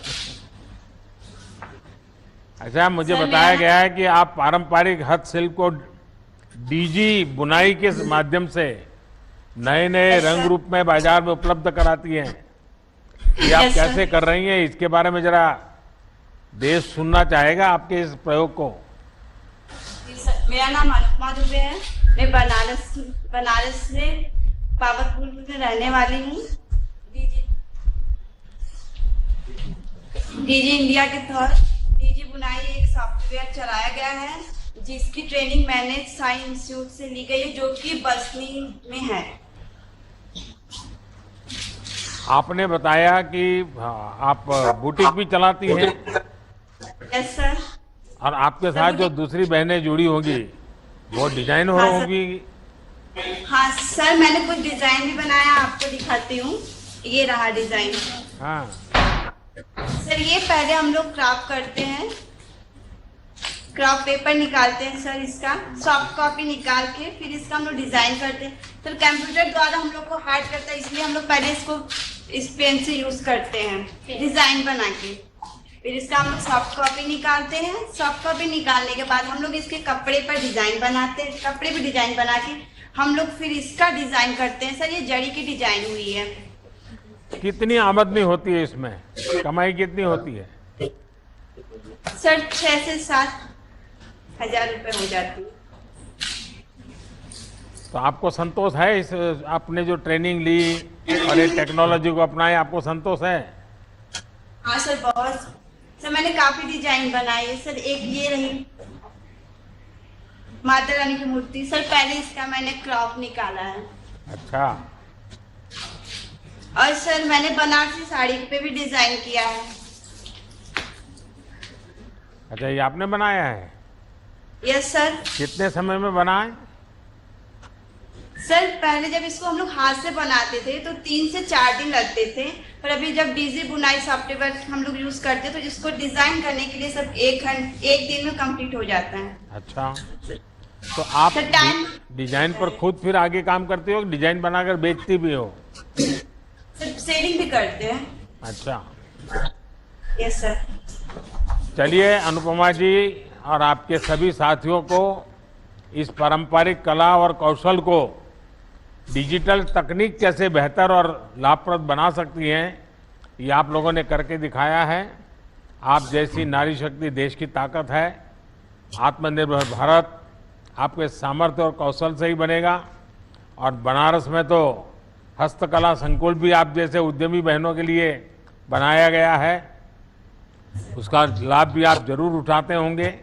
अच्छा, मुझे बताया गया है कि आप पारंपरिक हस्तशिल्प को डीजी बुनाई के माध्यम से नए नए रंग रूप में बाजार में उपलब्ध कराती हैं। ये आप Yes, sir. कैसे कर रही हैं, इसके बारे में जरा देश सुनना चाहेगा आपके इस प्रयोग को। जी सर, मेरा नाम अनुपमा दुबे है। मैं बनारस से पावतपुर में रहने वाली हूँ। डीजी इंडिया के तहत डीजी बुनाई एक सॉफ्टवेयर चलाया गया है, जिसकी ट्रेनिंग मैंने साई इंस्टीट्यूट से ली गई है, जो कि बसनी में है। आपने बताया कि आप बुटीक भी चलाती हैं यस सर। और आपके साथ जो दूसरी बहनें जुड़ी होंगी वो डिजाइन हो हाँ, सर। होगी। हाँ सर, मैंने कुछ डिजाइन भी बनाया, आपको दिखाती हूँ। ये रहा डिजाइन। हाँ सर, ये पहले हम लोग क्राफ्ट करते हैं, क्राफ्ट पेपर निकालते हैं सर, इसका सॉफ्ट कॉपी निकाल के फिर इसका हम लोग डिजाइन करते हैं। फिर कंप्यूटर द्वारा हम लोग को हार्ड करता है, इसलिए हम लोग पहले इसको इस पेन से यूज करते हैं डिजाइन बना के। फिर इसका हम लोग सॉफ्ट कॉपी निकालते हैं। सॉफ्ट कॉपी निकालने के बाद हम लोग इसके कपड़े पर डिजाइन बनाते हैं। कपड़े पर डिजाइन बना के हम लोग फिर इसका डिजाइन करते हैं। सर, ये जड़ी की डिजाइन हुई है। कितनी आमदनी होती है इसमें, कमाई कितनी होती है? सर, 6 से 7 हजार रुपए हो जाती है। तो आपको संतोष है इस आपने जो ट्रेनिंग ली और ये टेक्नोलॉजी को अपनाए, आपको संतोष है? हाँ सर, बहुत। सर, मैंने काफी डिजाइन बनाई है सर। एक ये रही माता रानी की मूर्ति। सर, पहले इसका मैंने क्रॉप निकाला है। अच्छा। और सर, मैंने बनारसी साड़ी पे भी डिजाइन किया है। अच्छा, ये आपने बनाया है? Yes sir. कितने समय में बनाए? सर, पहले जब इसको हम लोग हाथ से बनाते थे तो 3 से 4 दिन लगते थे, पर अभी जब डीजी बुनाई सॉफ्टवेयर हम लोग यूज करते हैं तो इसको डिजाइन करने के लिए सब एक दिन में कंप्लीट हो जाता है। अच्छा, तो आप डिजाइन पर खुद फिर आगे काम करते हो, डिजाइन बनाकर बेचती भी हो? सर, सेलिंग भी करते हैं। अच्छा, यस सर। चलिए अनुपमा जी और आपके सभी साथियों को इस पारंपरिक कला और कौशल को डिजिटल तकनीक कैसे बेहतर और लाभप्रद बना सकती हैं, ये आप लोगों ने करके दिखाया है। आप जैसी नारी शक्ति देश की ताकत है। आत्मनिर्भर भारत आपके सामर्थ्य और कौशल से ही बनेगा। और बनारस में तो हस्तकला संकुल भी आप जैसे उद्यमी बहनों के लिए बनाया गया है, उसका लाभ भी आप जरूर उठाते होंगे।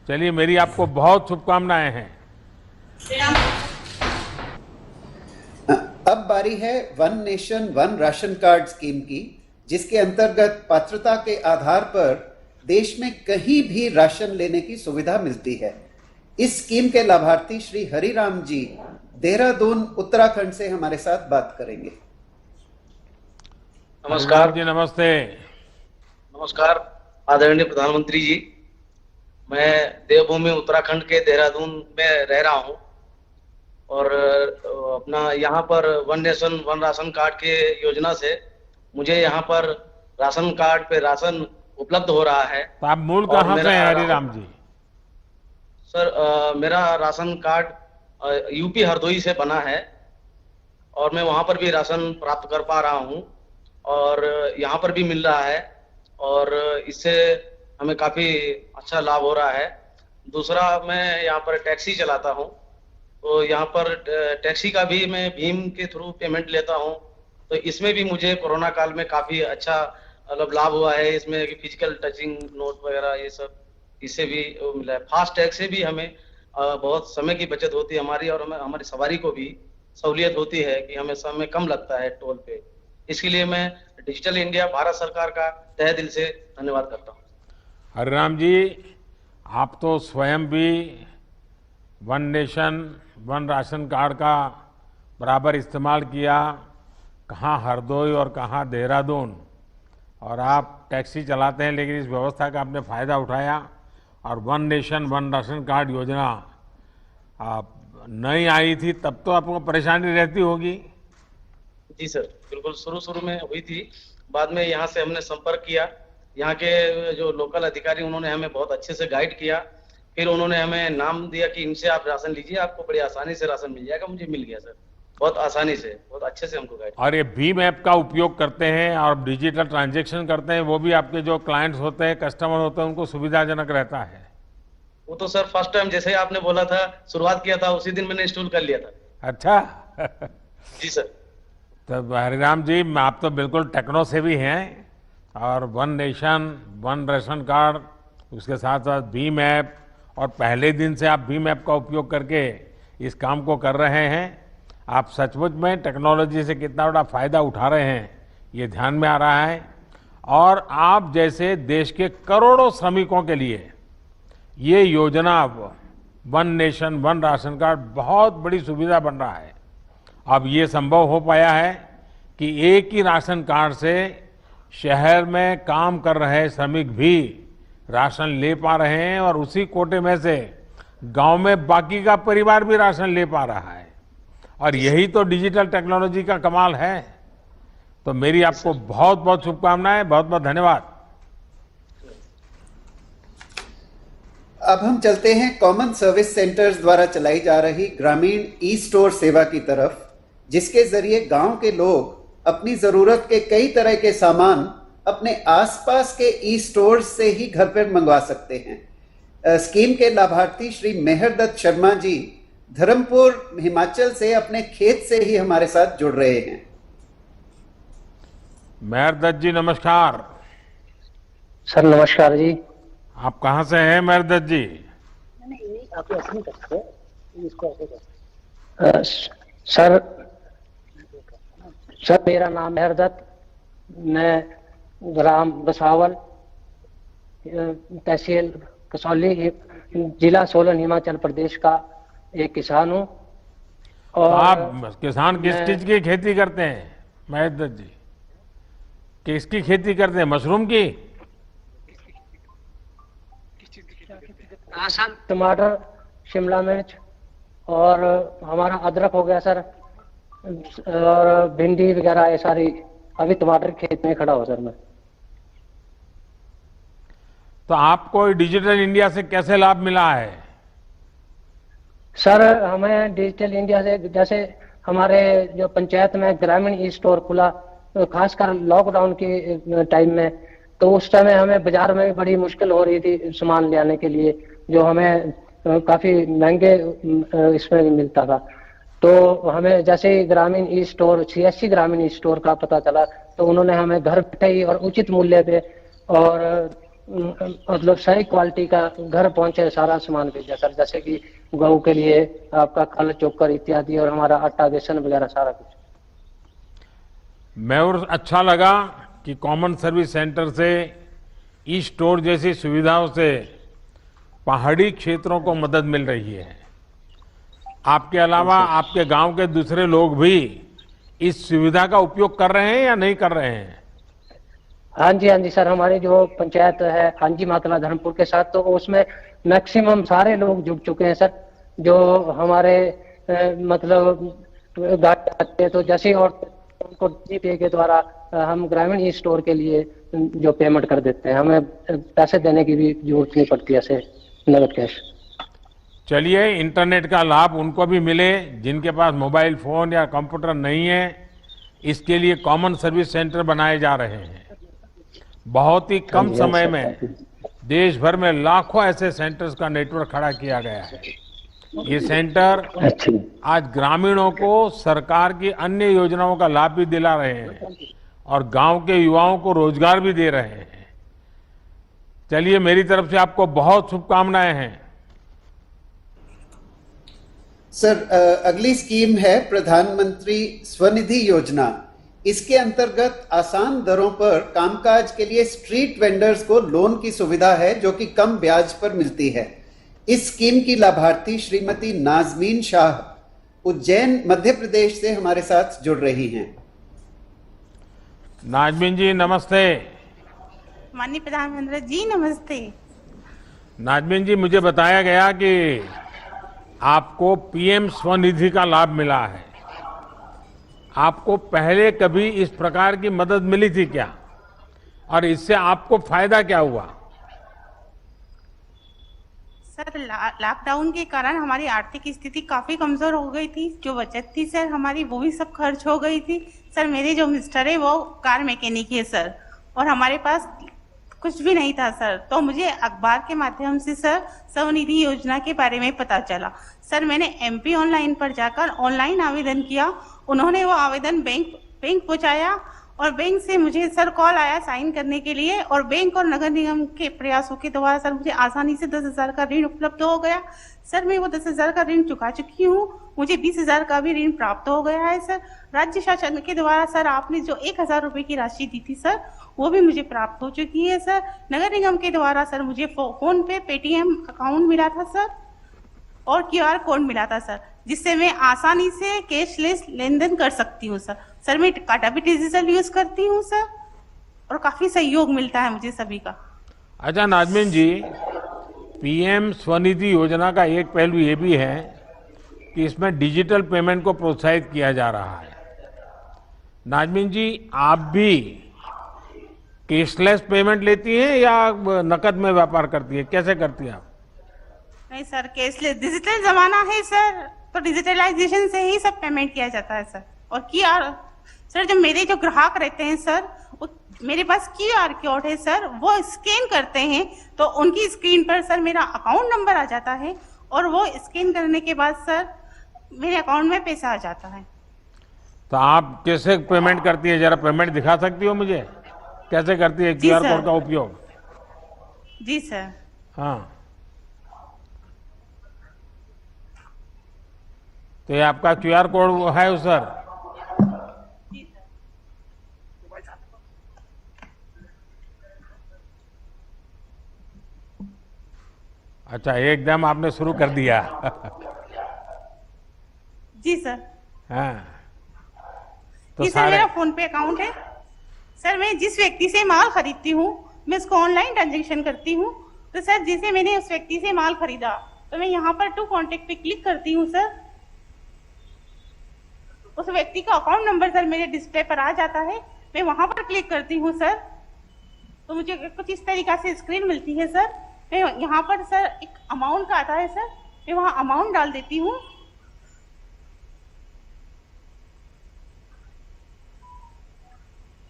चलिए, मेरी आपको बहुत शुभकामनाएं हैं। अब बारी है one nation one ration card scheme की, जिसके अंतर्गत पात्रता के आधार पर देश में कहीं भी राशन लेने की सुविधा मिलती है। इस स्कीम के लाभार्थी श्री हरिराम जी देहरादून उत्तराखंड से हमारे साथ बात करेंगे। नमस्कार जी। नमस्ते। नमस्कार आदरणीय प्रधानमंत्री जी। मैं देवभूमि उत्तराखंड के देहरादून में रह रहा हूं और अपना यहाँ पर one nation one ration card के योजना से मुझे यहाँ पर राशन कार्ड पे राशन उपलब्ध हो रहा है। तो आप मूल कहाँ से हैं हरिराम जी? सर, मेरा राशन कार्ड यूपी हरदोई से बना है और मैं वहाँ पर भी राशन प्राप्त कर पा रहा हूँ और यहाँ पर भी मिल रहा है और इससे हमें काफी अच्छा लाभ हो रहा है। दूसरा, मैं यहाँ पर टैक्सी चलाता हूँ, तो यहाँ पर टैक्सी का भी मैं भीम के थ्रू पेमेंट लेता हूँ, तो इसमें भी मुझे कोरोना काल में काफी अच्छा मतलब लाभ हुआ है। इसमें फिजिकल टचिंग नोट वगैरह ये सब इससे भी मिला है। फास्ट टैग से भी हमें बहुत समय की बचत होती है हमारी, और हमें हमारी सवारी को भी सहूलियत होती है कि हमें समय कम लगता है टोल पे। इसके लिए मैं डिजिटल इंडिया भारत सरकार का तहे दिल से धन्यवाद करता हूँ। हरिराम जी, आप तो स्वयं भी one nation one ration card का बराबर इस्तेमाल किया, कहाँ हरदोई और कहाँ देहरादून, और आप टैक्सी चलाते हैं, लेकिन इस व्यवस्था का आपने फ़ायदा उठाया और one nation one ration card योजना नई आई थी तब तो आपको परेशानी रहती होगी। जी सर, बिल्कुल शुरू में हुई थी, बाद में यहाँ से हमने संपर्क किया। यहाँ के जो लोकल अधिकारी उन्होंने हमें बहुत अच्छे से गाइड किया, फिर उन्होंने हमें नाम दिया कि इनसे आप राशन लीजिए, आपको बड़ी आसानी से राशन मिल जाएगा। मुझे मिल गया सर। बहुत आसानी से, बहुत अच्छे से हमको गाइड। और ये भीम ऐप का उपयोग करते हैं और डिजिटल ट्रांजैक्शन करते हैं, वो भी आपके जो क्लाइंट्स होते हैं, कस्टमर होते हैं, उनको सुविधाजनक रहता है? वो तो सर फर्स्ट टाइम जैसे ही आपने बोला था, शुरुआत किया था, उसी दिन मैंने इंस्टॉल कर लिया था। अच्छा। जी सर। तो हरिराम जी, आप तो बिल्कुल टेक्नो सेवी हैं, और one nation one ration card, उसके साथ साथ भीम ऐप, और पहले दिन से आप भीम ऐप का उपयोग करके इस काम को कर रहे हैं। आप सचमुच में टेक्नोलॉजी से कितना बड़ा फायदा उठा रहे हैं, ये ध्यान में आ रहा है। और आप जैसे देश के करोड़ों श्रमिकों के लिए ये योजना one nation one ration card बहुत बड़ी सुविधा बन रहा है। अब ये संभव हो पाया है कि एक ही राशन कार्ड से शहर में काम कर रहे श्रमिक भी राशन ले पा रहे हैं, और उसी कोटे में से गांव में बाकी का परिवार भी राशन ले पा रहा है। और यही तो डिजिटल टेक्नोलॉजी का कमाल है। तो मेरी आपको बहुत बहुत शुभकामनाएं, बहुत बहुत धन्यवाद। अब हम चलते हैं कॉमन सर्विस सेंटर्स द्वारा चलाई जा रही ग्रामीण ई स्टोर सेवा की तरफ, जिसके जरिए गांव के लोग अपनी जरूरत के कई तरह के सामान अपने आसपास के ई स्टोर से ही घर पर मंगवा सकते हैं। स्कीम के लाभार्थी श्री मेहरदत्त शर्मा जी धर्मपुर हिमाचल से अपने खेत से ही हमारे साथ जुड़ रहे हैं। मेहरदत्त जी नमस्कार। सर नमस्कार जी। आप कहाँ से हैं मेहरदत्त जी? सर मेरा नाम मेहरदत्त, मैं ग्राम बसावल, तहसील कसौली, जिला सोलन, हिमाचल प्रदेश का एक किसान हूँ। और आप किसान किस चीज की खेती करते हैं मेहरदत्त जी? किसकी खेती करते हैं? मशरूम की? टमाटर, शिमला मिर्च, और हमारा अदरक हो गया सर, और भिंडी वगैरह, ये सारी। अभी टमाटर खेत में खड़ा हो सर मैं। तो आपको डिजिटल इंडिया से कैसे लाभ मिला है? सर हमें डिजिटल इंडिया से, जैसे हमारे जो पंचायत में ग्रामीण ई स्टोर खुला, तो खासकर लॉकडाउन के टाइम में, तो उस समय हमें बाजार में बड़ी मुश्किल हो रही थी सामान ले आने के लिए, जो हमें काफी महंगे इसमें मिलता था। तो हमें जैसे ही ग्रामीण ई स्टोर, CSC ग्रामीण ई स्टोर का पता चला, तो उन्होंने हमें घर बैठे ही और उचित मूल्य पे और मतलब सही क्वालिटी का घर पहुंचे सारा सामान भेजा सर, जैसे कि गऊ के लिए आपका खल, चोकर इत्यादि, और हमारा आटा, बेसन वगैरह सारा कुछ। मैं और अच्छा लगा कि कॉमन सर्विस सेंटर से ई स्टोर जैसी सुविधाओं से पहाड़ी क्षेत्रों को मदद मिल रही है। आपके अलावा आपके गांव के दूसरे लोग भी इस सुविधा का उपयोग कर रहे हैं या नहीं कर रहे हैं? हाँ जी सर, हमारी जो पंचायत है हांजी मातला धर्मपुर के साथ, तो उसमें मैक्सिमम सारे लोग जुड़ चुके हैं सर। जो हमारे मतलब गाड़ी आते हैं, तो जैसे और उनको GPay के द्वारा हम ग्रामीण ई स्टोर के लिए जो पेमेंट कर देते हैं, हमें पैसे देने की भी जरूरत नहीं पड़ती ऐसे नगद कैश। चलिए, इंटरनेट का लाभ उनको भी मिले जिनके पास मोबाइल फोन या कंप्यूटर नहीं है। इसके लिए कॉमन सर्विस सेंटर बनाए जा रहे हैं। बहुत ही कम समय में देश भर में लाखों ऐसे सेंटर्स का नेटवर्क खड़ा किया गया है। ये सेंटर आज ग्रामीणों को सरकार की अन्य योजनाओं का लाभ भी दिला रहे हैं और गांव के युवाओं को रोजगार भी दे रहे हैं। चलिए, मेरी तरफ से आपको बहुत शुभकामनाएं हैं। सर, अगली स्कीम है प्रधानमंत्री स्वनिधि योजना। इसके अंतर्गत आसान दरों पर कामकाज के लिए स्ट्रीट वेंडर्स को लोन की सुविधा है, जो कि कम ब्याज पर मिलती है। इस स्कीम की लाभार्थी श्रीमती नाजमीन शाह उज्जैन मध्य प्रदेश से हमारे साथ जुड़ रही हैं। नाजमीन जी नमस्ते। माननीय प्रधानमंत्री जी नमस्ते। नाजमीन जी, मुझे बताया गया कि आपको PM स्वनिधि का लाभ मिला है। आपको पहले कभी इस प्रकार की मदद मिली थी क्या, और इससे आपको फायदा क्या हुआ? सर, लॉकडाउन के कारण हमारी आर्थिक स्थिति काफ़ी कमज़ोर हो गई थी। जो बचत थी सर हमारी वो भी सब खर्च हो गई थी। सर मेरे जो मिस्टर है वो कार मैकेनिक है सर, और हमारे पास कुछ भी नहीं था सर। तो मुझे अखबार के माध्यम से सर स्वनिधि योजना के बारे में पता चला। सर मैंने MP ऑनलाइन पर जाकर ऑनलाइन आवेदन किया। उन्होंने वो आवेदन बैंक पहुंचाया और बैंक से मुझे सर कॉल आया साइन करने के लिए, और बैंक और नगर निगम के प्रयासों के द्वारा सर मुझे आसानी से 10,000 का ऋण उपलब्ध हो गया। सर मैं वो 10,000 का ऋण चुका चुकी हूँ। मुझे 20,000 का भी ऋण प्राप्त हो गया है सर। राज्य शासन के द्वारा सर आपने जो 1,000 रुपए की राशि दी थी सर वो भी मुझे प्राप्त हो चुकी है सर। नगर निगम के द्वारा सर मुझे फोन पे पेटीएम अकाउंट मिला था सर, और QR कोड मिला था सर, जिससे मैं आसानी से कैशलेस लेन देन कर सकती हूँ सर। सर मैं टाटा भी डिजिटल यूज करती हूँ सर, और काफी सहयोग मिलता है मुझे सभी का। अच्छा नाजमीन जी, PM स्वनिधि योजना का एक पहलू ये भी है कि इसमें डिजिटल पेमेंट को प्रोत्साहित किया जा रहा है। नाजमीन जी, आप भी कैशलेस पेमेंट लेती हैं या नकद में व्यापार करती है, कैसे करती हैं आप? नहीं सर, कैशलेस डिजिटल जमाना है सर, तो डिजिटलाइजेशन से ही सब पेमेंट किया जाता है सर। और QR सर, जो मेरे जो ग्राहक रहते हैं सर, वो मेरे पास QR कोड है सर, वो स्कैन करते हैं तो उनकी स्क्रीन पर सर मेरा अकाउंट नंबर आ जाता है, और वो स्कैन करने के बाद सर मेरे अकाउंट में पैसा आ जाता है। तो आप कैसे पेमेंट करती है, जरा पेमेंट दिखा सकती हो मुझे, कैसे करती है QR कोड का उपयोग? जी सर। हाँ, तो ये आपका QR कोड है सर? अच्छा, एकदम आपने शुरू कर दिया। जी सर। हाँ, तो जी सर, मेरा फोन पे अकाउंट है सर। मैं जिस व्यक्ति से माल खरीदती हूँ मैं उसको ऑनलाइन ट्रांजैक्शन करती हूँ। तो सर जैसे मैंने उस व्यक्ति से माल खरीदा तो मैं यहाँ पर टू कॉन्टेक्ट पे क्लिक करती हूँ सर। उस व्यक्ति का अकाउंट नंबर सर मेरे डिस्प्ले पर आ जाता है। मैं वहां पर क्लिक करती हूँ सर, तो मुझे कुछ इस तरीका से स्क्रीन मिलती है सर। मैं यहाँ पर सर एक अमाउंट का आता है सर, मैं वहां अमाउंट डाल देती हूँ।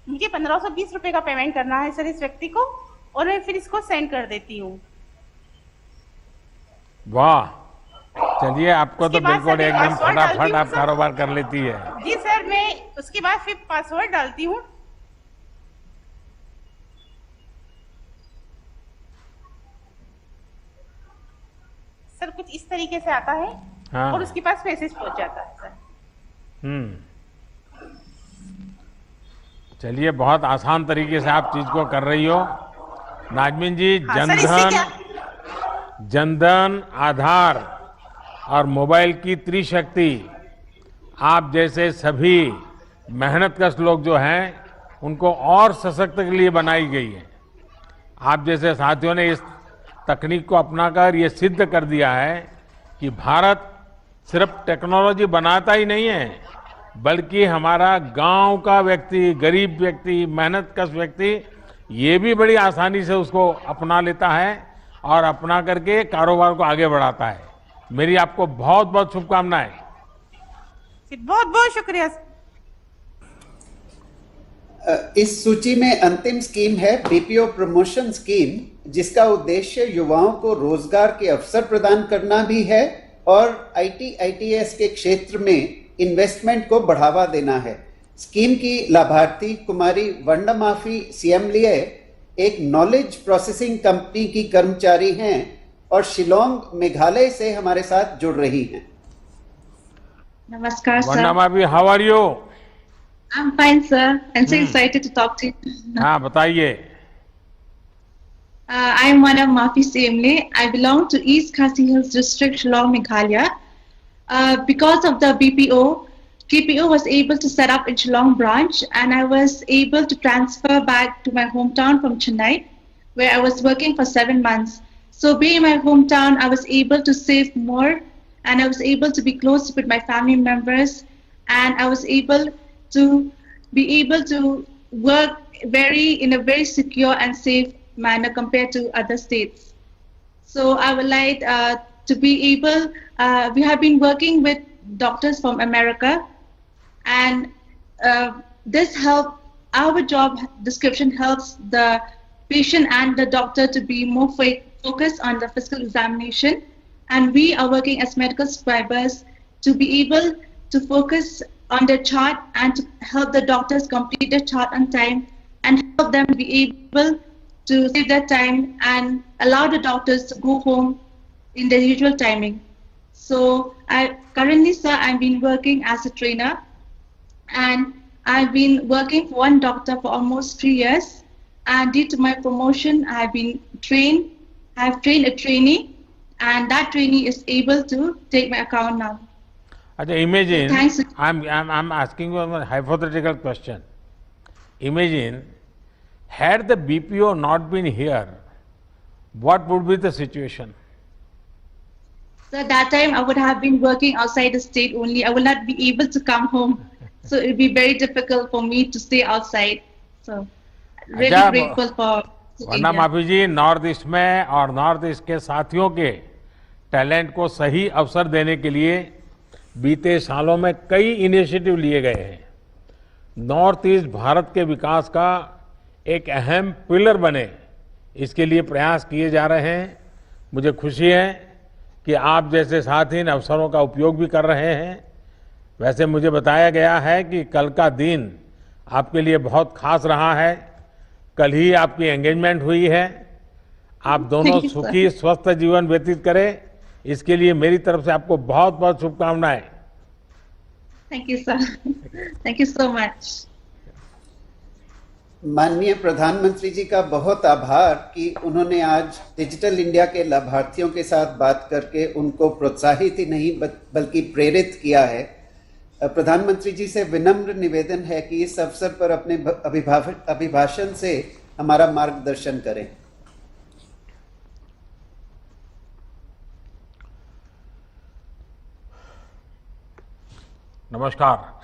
मुझे 1520 रुपए का पेमेंट करना है सर इस व्यक्ति को, और मैं फिर इसको सेंड कर देती हूँ। वाह, चलिए, आपको तो बिल्कुल एकदम फटाफट आप कारोबार कर लेती है। जी सर, मैं उसके बाद फिर पासवर्ड डालती हूँ। सर कुछ इस तरीके से आता है। हाँ। और उसके पास मैसेज पहुंच जाता है सर। चलिए, बहुत आसान तरीके से आप चीज को कर रही हो नाजमीन जी। हाँ, जनधन, आधार और मोबाइल की त्रिशक्ति आप जैसे सभी मेहनतकश लोग जो हैं उनको और सशक्त के लिए बनाई गई है। आप जैसे साथियों ने इस तकनीक को अपनाकर ये सिद्ध कर दिया है कि भारत सिर्फ टेक्नोलॉजी बनाता ही नहीं है, बल्कि हमारा गांव का व्यक्ति, गरीब व्यक्ति, मेहनतकश व्यक्ति ये भी बड़ी आसानी से उसको अपना लेता है और अपना करके कारोबार को आगे बढ़ाता है। मेरी आपको बहुत बहुत शुभकामनाएं। बहुत बहुत शुक्रिया। इस सूची में अंतिम स्कीम है BPO प्रमोशन स्कीम, जिसका उद्देश्य युवाओं को रोजगार के अवसर प्रदान करना भी है और IT/ITES के क्षेत्र में इन्वेस्टमेंट को बढ़ावा देना है। स्कीम की लाभार्थी कुमारी वर्णमाफी सियमलिए एक नॉलेज प्रोसेसिंग कंपनी की कर्मचारी हैं और शिलोंग, मेघालय से हमारे साथ जुड़ रही हैं। नमस्कार सर। वर्णमाफी, how are you? I'm fine, sir. I'm so excited to talk to you. हाँ, बताइए। I am one of Mafi Semle. I belong to East Khasi Hills District, Shillong, Meghalaya. Because of the BPO, TPO was able to set up in Shillong branch, and I was able to transfer back to my hometown from Chennai, where I was working for 7 months. So being in my hometown, I was able to save more, and I was able to be close with my family members, and I was able to be able to work in a very secure and safe manner compared to other states. So I would like to be able, we have been working with doctors from America, and this help, our job description helps the patient and the doctor to be more focused on the physical examination. And we are working as medical scribers to be able to focus on the chart and to help the doctors complete the chart on time and help them be able to save their time and allow the doctors to go home in their usual timing. So currently, sir, I've been working as a trainer, and I've been working for one doctor for almost 3 years. And due to my promotion, I've trained a trainee, and that trainee is able to take my account now. Imagine, Thanks. I'm asking you a hypothetical question. Imagine, had the BPO not been here, what would be the situation? So at that time, I would have been working outside the state only. I will not be able to come home. So it would be very difficult for me to stay outside. So really grateful for वरना माफी जी, north east में और north east के साथियों के talent को सही अवसर देने के लिए बीते सालों में कई इनिशिएटिव लिए गए हैं। नॉर्थ ईस्ट भारत के विकास का एक अहम पिलर बने, इसके लिए प्रयास किए जा रहे हैं। मुझे खुशी है कि आप जैसे साथी इन अवसरों का उपयोग भी कर रहे हैं। वैसे मुझे बताया गया है कि कल का दिन आपके लिए बहुत खास रहा है। कल ही आपकी एंगेजमेंट हुई है। आप दोनों सुखी स्वस्थ जीवन व्यतीत करें, इसके लिए मेरी तरफ से आपको बहुत बहुत शुभकामनाएं। Thank you sir, thank you so much. माननीय प्रधानमंत्री जी का बहुत आभार कि उन्होंने आज डिजिटल इंडिया के लाभार्थियों के साथ बात करके उनको प्रोत्साहित ही नहीं बल्कि प्रेरित किया है। प्रधानमंत्री जी से विनम्र निवेदन है कि इस अवसर पर अपने अभिभाषण से हमारा मार्गदर्शन करें। नमस्कार।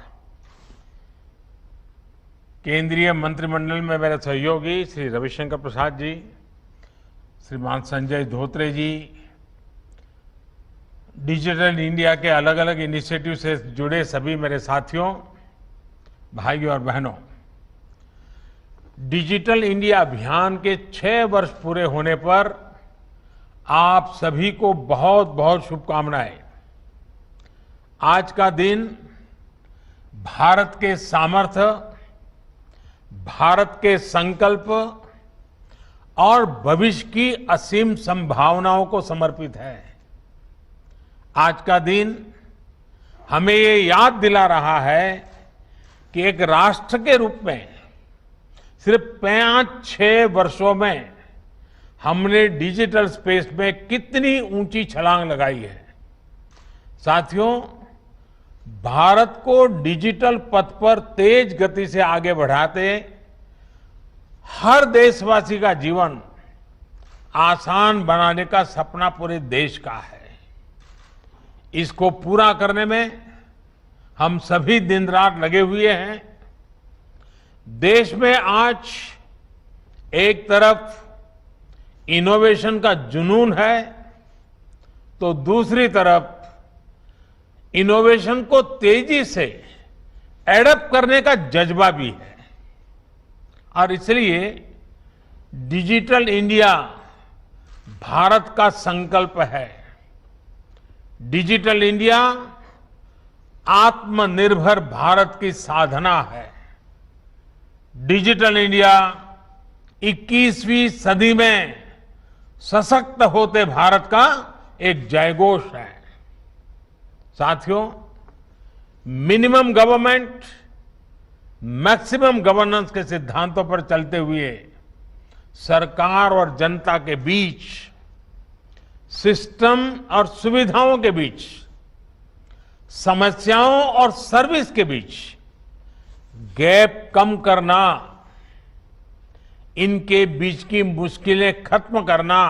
केंद्रीय मंत्रिमंडल में मेरे सहयोगी श्री रविशंकर प्रसाद जी, श्रीमान संजय धोत्रे जी, डिजिटल इंडिया के अलग अलग इनिशिएटिव से जुड़े सभी मेरे साथियों, भाइयों और बहनों, डिजिटल इंडिया अभियान के 6 वर्ष पूरे होने पर आप सभी को बहुत बहुत शुभकामनाएं। आज का दिन भारत के सामर्थ्य, भारत के संकल्प और भविष्य की असीम संभावनाओं को समर्पित है। आज का दिन हमें ये याद दिला रहा है कि एक राष्ट्र के रूप में सिर्फ 5-6 वर्षों में हमने डिजिटल स्पेस में कितनी ऊंची छलांग लगाई है। साथियों, भारत को डिजिटल पथ पर तेज गति से आगे बढ़ाते हर देशवासी का जीवन आसान बनाने का सपना पूरे देश का है। इसको पूरा करने में हम सभी दिन रात लगे हुए हैं। देश में आज एक तरफ इनोवेशन का जुनून है, तो दूसरी तरफ इनोवेशन को तेजी से एडप्ट करने का जज्बा भी है। और इसलिए डिजिटल इंडिया भारत का संकल्प है। डिजिटल इंडिया आत्मनिर्भर भारत की साधना है। डिजिटल इंडिया 21वीं सदी में सशक्त होते भारत का एक जयघोष है। साथियों, मिनिमम गवर्नमेंट मैक्सिमम गवर्नेंस के सिद्धांतों पर चलते हुए सरकार और जनता के बीच, सिस्टम और सुविधाओं के बीच, समस्याओं और सर्विस के बीच गैप कम करना, इनके बीच की मुश्किलें खत्म करना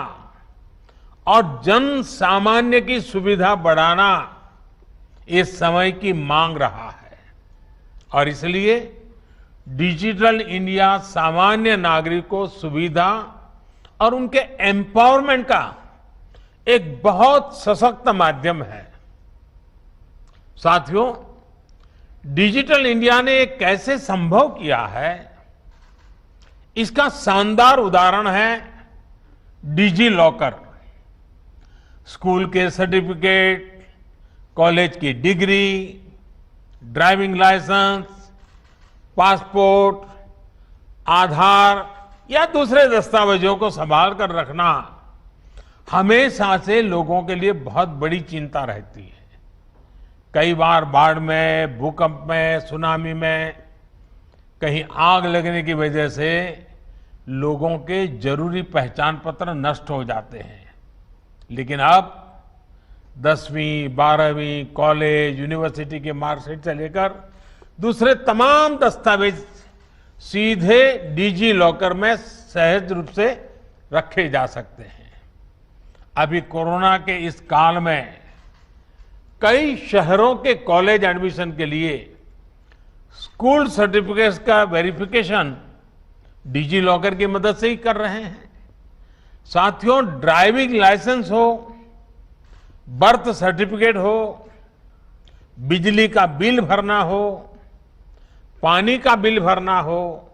और जन सामान्य की सुविधा बढ़ाना इस समय की मांग रहा है। और इसलिए डिजिटल इंडिया सामान्य नागरिक को सुविधा और उनके एम्पावरमेंट का एक बहुत सशक्त माध्यम है। साथियों, डिजिटल इंडिया ने कैसे संभव किया है, इसका शानदार उदाहरण है डिजी लॉकर। स्कूल के सर्टिफिकेट, कॉलेज की डिग्री, ड्राइविंग लाइसेंस, पासपोर्ट, आधार या दूसरे दस्तावेजों को संभाल कर रखना हमेशा से लोगों के लिए बहुत बड़ी चिंता रहती है। कई बार बाढ़ में, भूकंप में, सुनामी में, कहीं आग लगने की वजह से लोगों के जरूरी पहचान पत्र नष्ट हो जाते हैं। लेकिन अब 10वीं, 12वीं, कॉलेज, यूनिवर्सिटी के मार्कशीट से लेकर दूसरे तमाम दस्तावेज सीधे डिजी लॉकर में सहज रूप से रखे जा सकते हैं। अभी कोरोना के इस काल में कई शहरों के कॉलेज एडमिशन के लिए स्कूल सर्टिफिकेट्स का वेरिफिकेशन डिजी लॉकर की मदद से ही कर रहे हैं। साथियों, ड्राइविंग लाइसेंस हो, बर्थ सर्टिफिकेट हो, बिजली का बिल भरना हो, पानी का बिल भरना हो,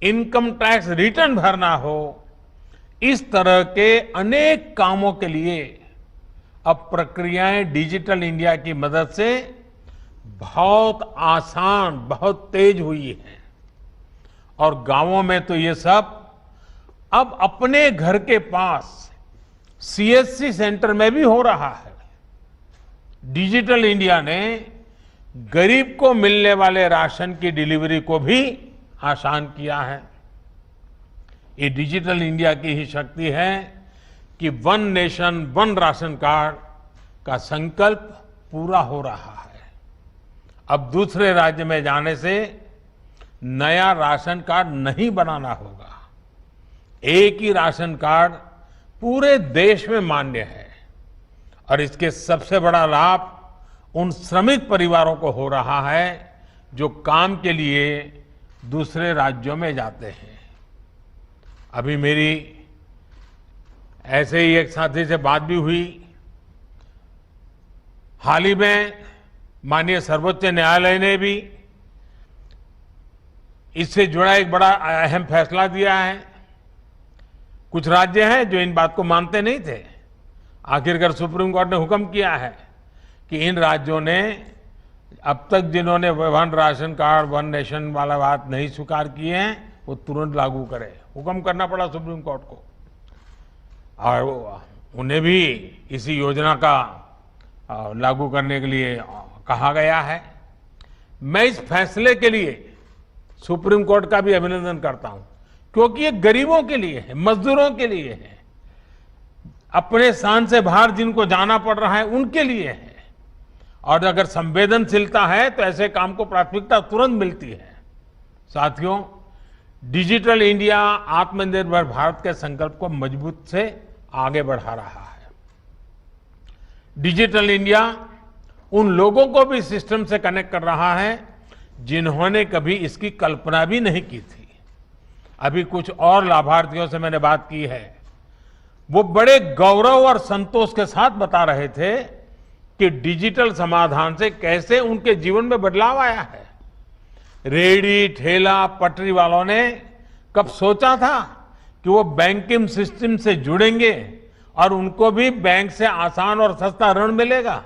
इनकम टैक्स रिटर्न भरना हो, इस तरह के अनेक कामों के लिए अब प्रक्रियाएं डिजिटल इंडिया की मदद से बहुत आसान, बहुत तेज हुई है। और गांवों में तो ये सब अब अपने घर के पास सीएससी सेंटर में भी हो रहा है। डिजिटल इंडिया ने गरीब को मिलने वाले राशन की डिलीवरी को भी आसान किया है। ये डिजिटल इंडिया की ही शक्ति है कि one nation one ration card का संकल्प पूरा हो रहा है। अब दूसरे राज्य में जाने से नया राशन कार्ड नहीं बनाना होगा। एक ही राशन कार्ड पूरे देश में मान्य है और इसके सबसे बड़ा लाभ उन श्रमिक परिवारों को हो रहा है जो काम के लिए दूसरे राज्यों में जाते हैं। अभी मेरी ऐसे ही एक साथी से बात भी हुई। हाल ही में माननीय सर्वोच्च न्यायालय ने भी इससे जुड़ा एक बड़ा अहम फैसला दिया है। कुछ राज्य हैं जो इन बात को मानते नहीं थे। आखिरकार सुप्रीम कोर्ट ने हुक्म किया है कि इन राज्यों ने अब तक जिन्होंने one ration card, one nation वाला बात नहीं स्वीकार किए हैं, वो तुरंत लागू करें। हुक्म करना पड़ा सुप्रीम कोर्ट को और उन्हें भी इसी योजना का लागू करने के लिए कहा गया है। मैं इस फैसले के लिए सुप्रीम कोर्ट का भी अभिनंदन करता हूं, क्योंकि ये गरीबों के लिए है, मजदूरों के लिए है, अपने स्थान से बाहर जिनको जाना पड़ रहा है उनके लिए है। और अगर संवेदनशीलता है तो ऐसे काम को प्राथमिकता तुरंत मिलती है। साथियों, डिजिटल इंडिया आत्मनिर्भर भारत के संकल्प को मजबूत से आगे बढ़ा रहा है। डिजिटल इंडिया उन लोगों को भी सिस्टम से कनेक्ट कर रहा है जिन्होंने कभी इसकी कल्पना भी नहीं की थी। अभी कुछ और लाभार्थियों से मैंने बात की है। वो बड़े गौरव और संतोष के साथ बता रहे थे कि डिजिटल समाधान से कैसे उनके जीवन में बदलाव आया है। रेहड़ी, ठेला, पटरी वालों ने कब सोचा था कि वो बैंकिंग सिस्टम से जुड़ेंगे और उनको भी बैंक से आसान और सस्ता ऋण मिलेगा।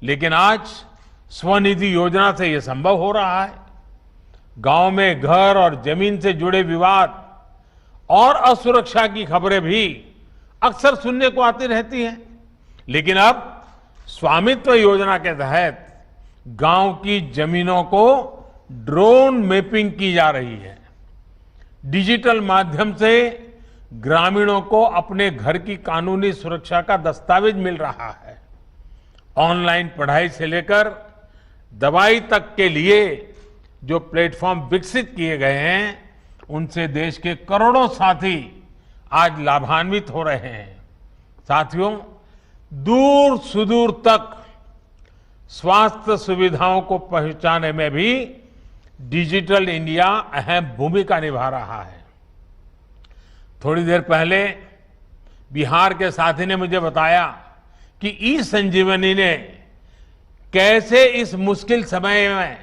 लेकिन आज स्वनिधि योजना से ये संभव हो रहा है। गांव में घर और जमीन से जुड़े विवाद और असुरक्षा की खबरें भी अक्सर सुनने को आती रहती हैं। लेकिन अब स्वामित्व योजना के तहत गांव की जमीनों को ड्रोन मैपिंग की जा रही है। डिजिटल माध्यम से ग्रामीणों को अपने घर की कानूनी सुरक्षा का दस्तावेज मिल रहा है। ऑनलाइन पढ़ाई से लेकर दवाई तक के लिए जो प्लेटफॉर्म विकसित किए गए हैं, उनसे देश के करोड़ों साथी आज लाभान्वित हो रहे हैं। साथियों, दूर सुदूर तक स्वास्थ्य सुविधाओं को पहुंचाने में भी डिजिटल इंडिया अहम भूमिका निभा रहा है। थोड़ी देर पहले बिहार के साथी ने मुझे बताया कि ई संजीवनी ने कैसे इस मुश्किल समय में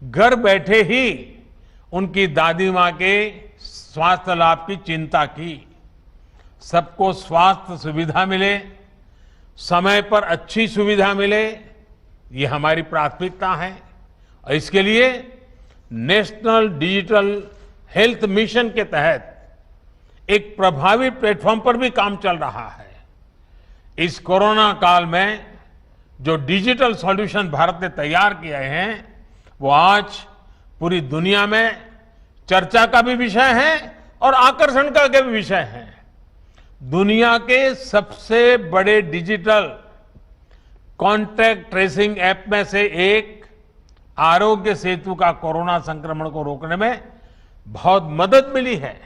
घर बैठे ही उनकी दादी माँ के स्वास्थ्य लाभ की चिंता की। सबको स्वास्थ्य सुविधा मिले, समय पर अच्छी सुविधा मिले, ये हमारी प्राथमिकता है। और इसके लिए नेशनल डिजिटल हेल्थ मिशन के तहत एक प्रभावी प्लेटफॉर्म पर भी काम चल रहा है। इस कोरोना काल में जो डिजिटल सॉल्यूशन भारत ने तैयार किए हैं, वो आज पूरी दुनिया में चर्चा का भी विषय है और आकर्षण का भी विषय है। दुनिया के सबसे बड़े डिजिटल कॉन्टैक्ट ट्रेसिंग ऐप में से एक आरोग्य सेतु का कोरोना संक्रमण को रोकने में बहुत मदद मिली है।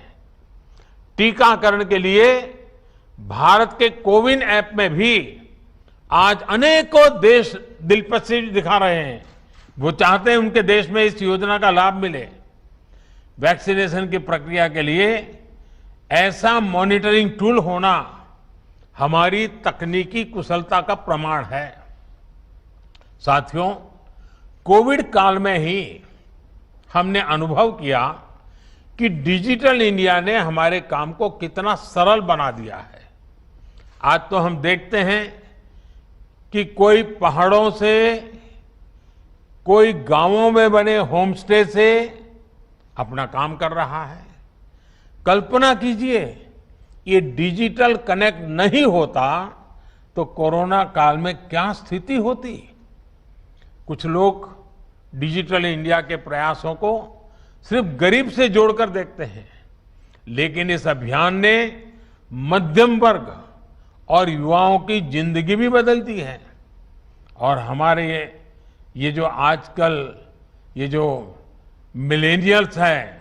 टीकाकरण के लिए भारत के कोविन ऐप में भी आज अनेकों देश दिलचस्पी दिखा रहे हैं। वो चाहते हैं उनके देश में इस योजना का लाभ मिले। वैक्सीनेशन की प्रक्रिया के लिए ऐसा मॉनिटरिंग टूल होना हमारी तकनीकी कुशलता का प्रमाण है। साथियों, कोविड काल में ही हमने अनुभव किया कि डिजिटल इंडिया ने हमारे काम को कितना सरल बना दिया है। आज तो हम देखते हैं कि कोई पहाड़ों से, कोई गांवों में बने होम स्टे से अपना काम कर रहा है। कल्पना कीजिए, ये डिजिटल कनेक्ट नहीं होता तो कोरोना काल में क्या स्थिति होती। कुछ लोग डिजिटल इंडिया के प्रयासों को सिर्फ गरीब से जोड़कर देखते हैं, लेकिन इस अभियान ने मध्यम वर्ग और युवाओं की जिंदगी भी बदल दी है। और हमारे ये जो आजकल ये जो मिलेनियल्स हैं,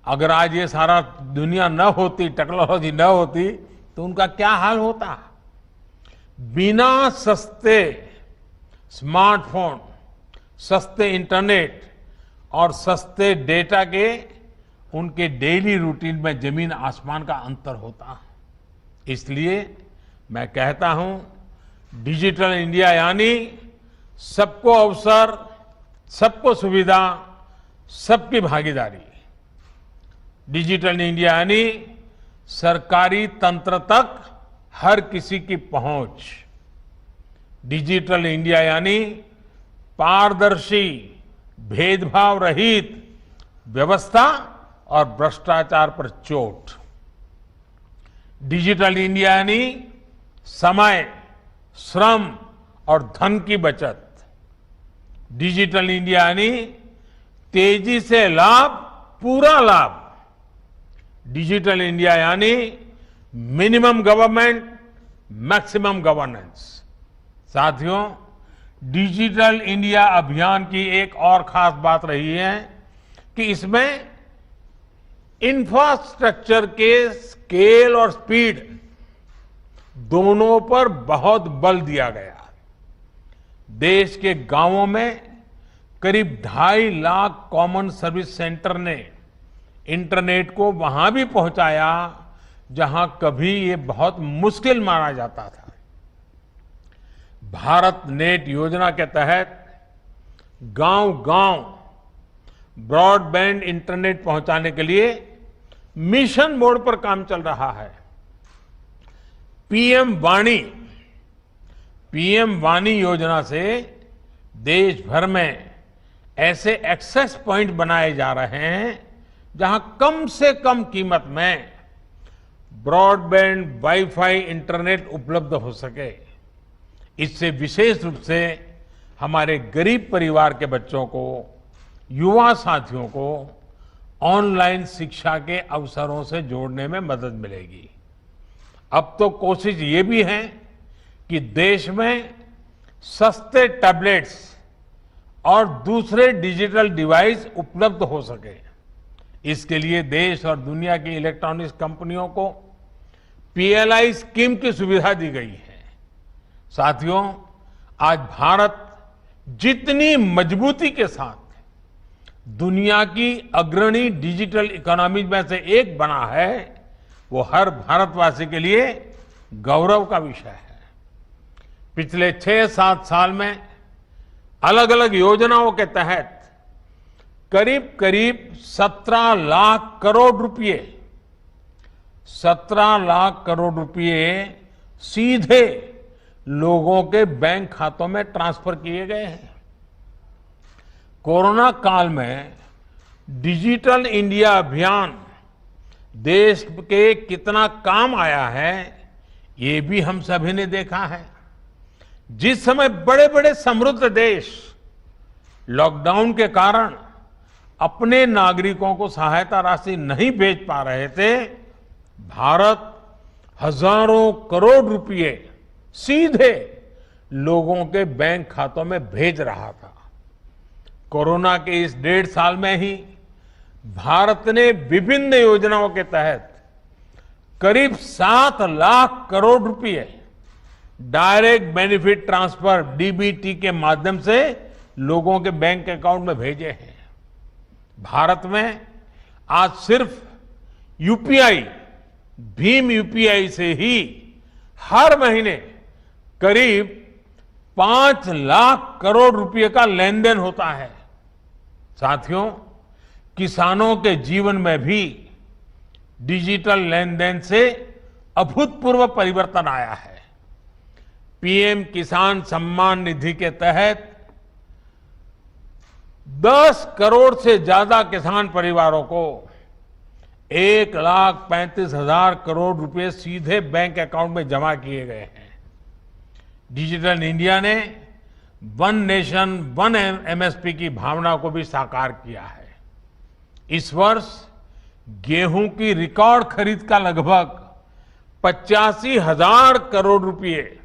अगर आज ये सारा दुनिया न होती, टेक्नोलॉजी न होती, तो उनका क्या हाल होता। बिना सस्ते स्मार्टफोन, सस्ते इंटरनेट और सस्ते डेटा के उनके डेली रूटीन में जमीन आसमान का अंतर होता। इसलिए मैं कहता हूं, डिजिटल इंडिया यानी सबको अवसर, सबको सुविधा, सबकी भागीदारी। डिजिटल इंडिया यानी सरकारी तंत्र तक हर किसी की पहुंच। डिजिटल इंडिया यानी पारदर्शी, भेदभाव रहित व्यवस्था और भ्रष्टाचार पर चोट। डिजिटल इंडिया यानी समय, श्रम और धन की बचत। डिजिटल इंडिया यानी तेजी से लाभ, पूरा लाभ। डिजिटल इंडिया यानी मिनिमम गवर्नमेंट, मैक्सिमम गवर्नेंस। साथियों, डिजिटल इंडिया अभियान की एक और खास बात रही है कि इसमें इंफ्रास्ट्रक्चर के स्केल और स्पीड दोनों पर बहुत बल दिया गया। देश के गांवों में करीब 2.5 लाख कॉमन सर्विस सेंटर ने इंटरनेट को वहां भी पहुंचाया जहां कभी ये बहुत मुश्किल माना जाता था। भारत नेट योजना के तहत गांव-गांव ब्रॉडबैंड इंटरनेट पहुंचाने के लिए मिशन मोड पर काम चल रहा है। पीएम वाणी योजना से देश भर में ऐसे एक्सेस पॉइंट बनाए जा रहे हैं जहां कम से कम कीमत में ब्रॉडबैंड वाईफाई इंटरनेट उपलब्ध हो सके। इससे विशेष रूप से हमारे गरीब परिवार के बच्चों को, युवा साथियों को ऑनलाइन शिक्षा के अवसरों से जोड़ने में मदद मिलेगी। अब तो कोशिश ये भी है कि देश में सस्ते टैबलेट्स और दूसरे डिजिटल डिवाइस उपलब्ध हो सके। इसके लिए देश और दुनिया की इलेक्ट्रॉनिक्स कंपनियों को पीएलआई स्कीम की सुविधा दी गई है। साथियों, आज भारत जितनी मजबूती के साथ दुनिया की अग्रणी डिजिटल इकोनॉमी में से एक बना है, वो हर भारतवासी के लिए गौरव का विषय है। पिछले 6-7 साल में अलग अलग योजनाओं के तहत करीब करीब 17 लाख करोड़ रुपए 17 लाख करोड़ रुपए सीधे लोगों के बैंक खातों में ट्रांसफर किए गए हैं। कोरोना काल में डिजिटल इंडिया अभियान देश के कितना काम आया है, ये भी हम सभी ने देखा है। जिस समय बड़े बड़े समृद्ध देश लॉकडाउन के कारण अपने नागरिकों को सहायता राशि नहीं भेज पा रहे थे, भारत हजारों करोड़ रुपए सीधे लोगों के बैंक खातों में भेज रहा था। कोरोना के इस 1.5 साल में ही भारत ने विभिन्न योजनाओं के तहत करीब 7 लाख करोड़ रुपए डायरेक्ट बेनिफिट ट्रांसफर डीबीटी के माध्यम से लोगों के बैंक अकाउंट में भेजे हैं। भारत में आज सिर्फ यूपीआई, भीम यूपीआई से ही हर महीने करीब 5 लाख करोड़ रुपए का लेन देन होता है। साथियों, किसानों के जीवन में भी डिजिटल लेन देन से अभूतपूर्व परिवर्तन आया है। पीएम किसान सम्मान निधि के तहत 10 करोड़ से ज्यादा किसान परिवारों को 1,35,000 करोड़ रुपए सीधे बैंक अकाउंट में जमा किए गए हैं। डिजिटल इंडिया ने वन नेशन वन एमएसपी की भावना को भी साकार किया है। इस वर्ष गेहूं की रिकॉर्ड खरीद का लगभग 85,000 करोड़ रुपए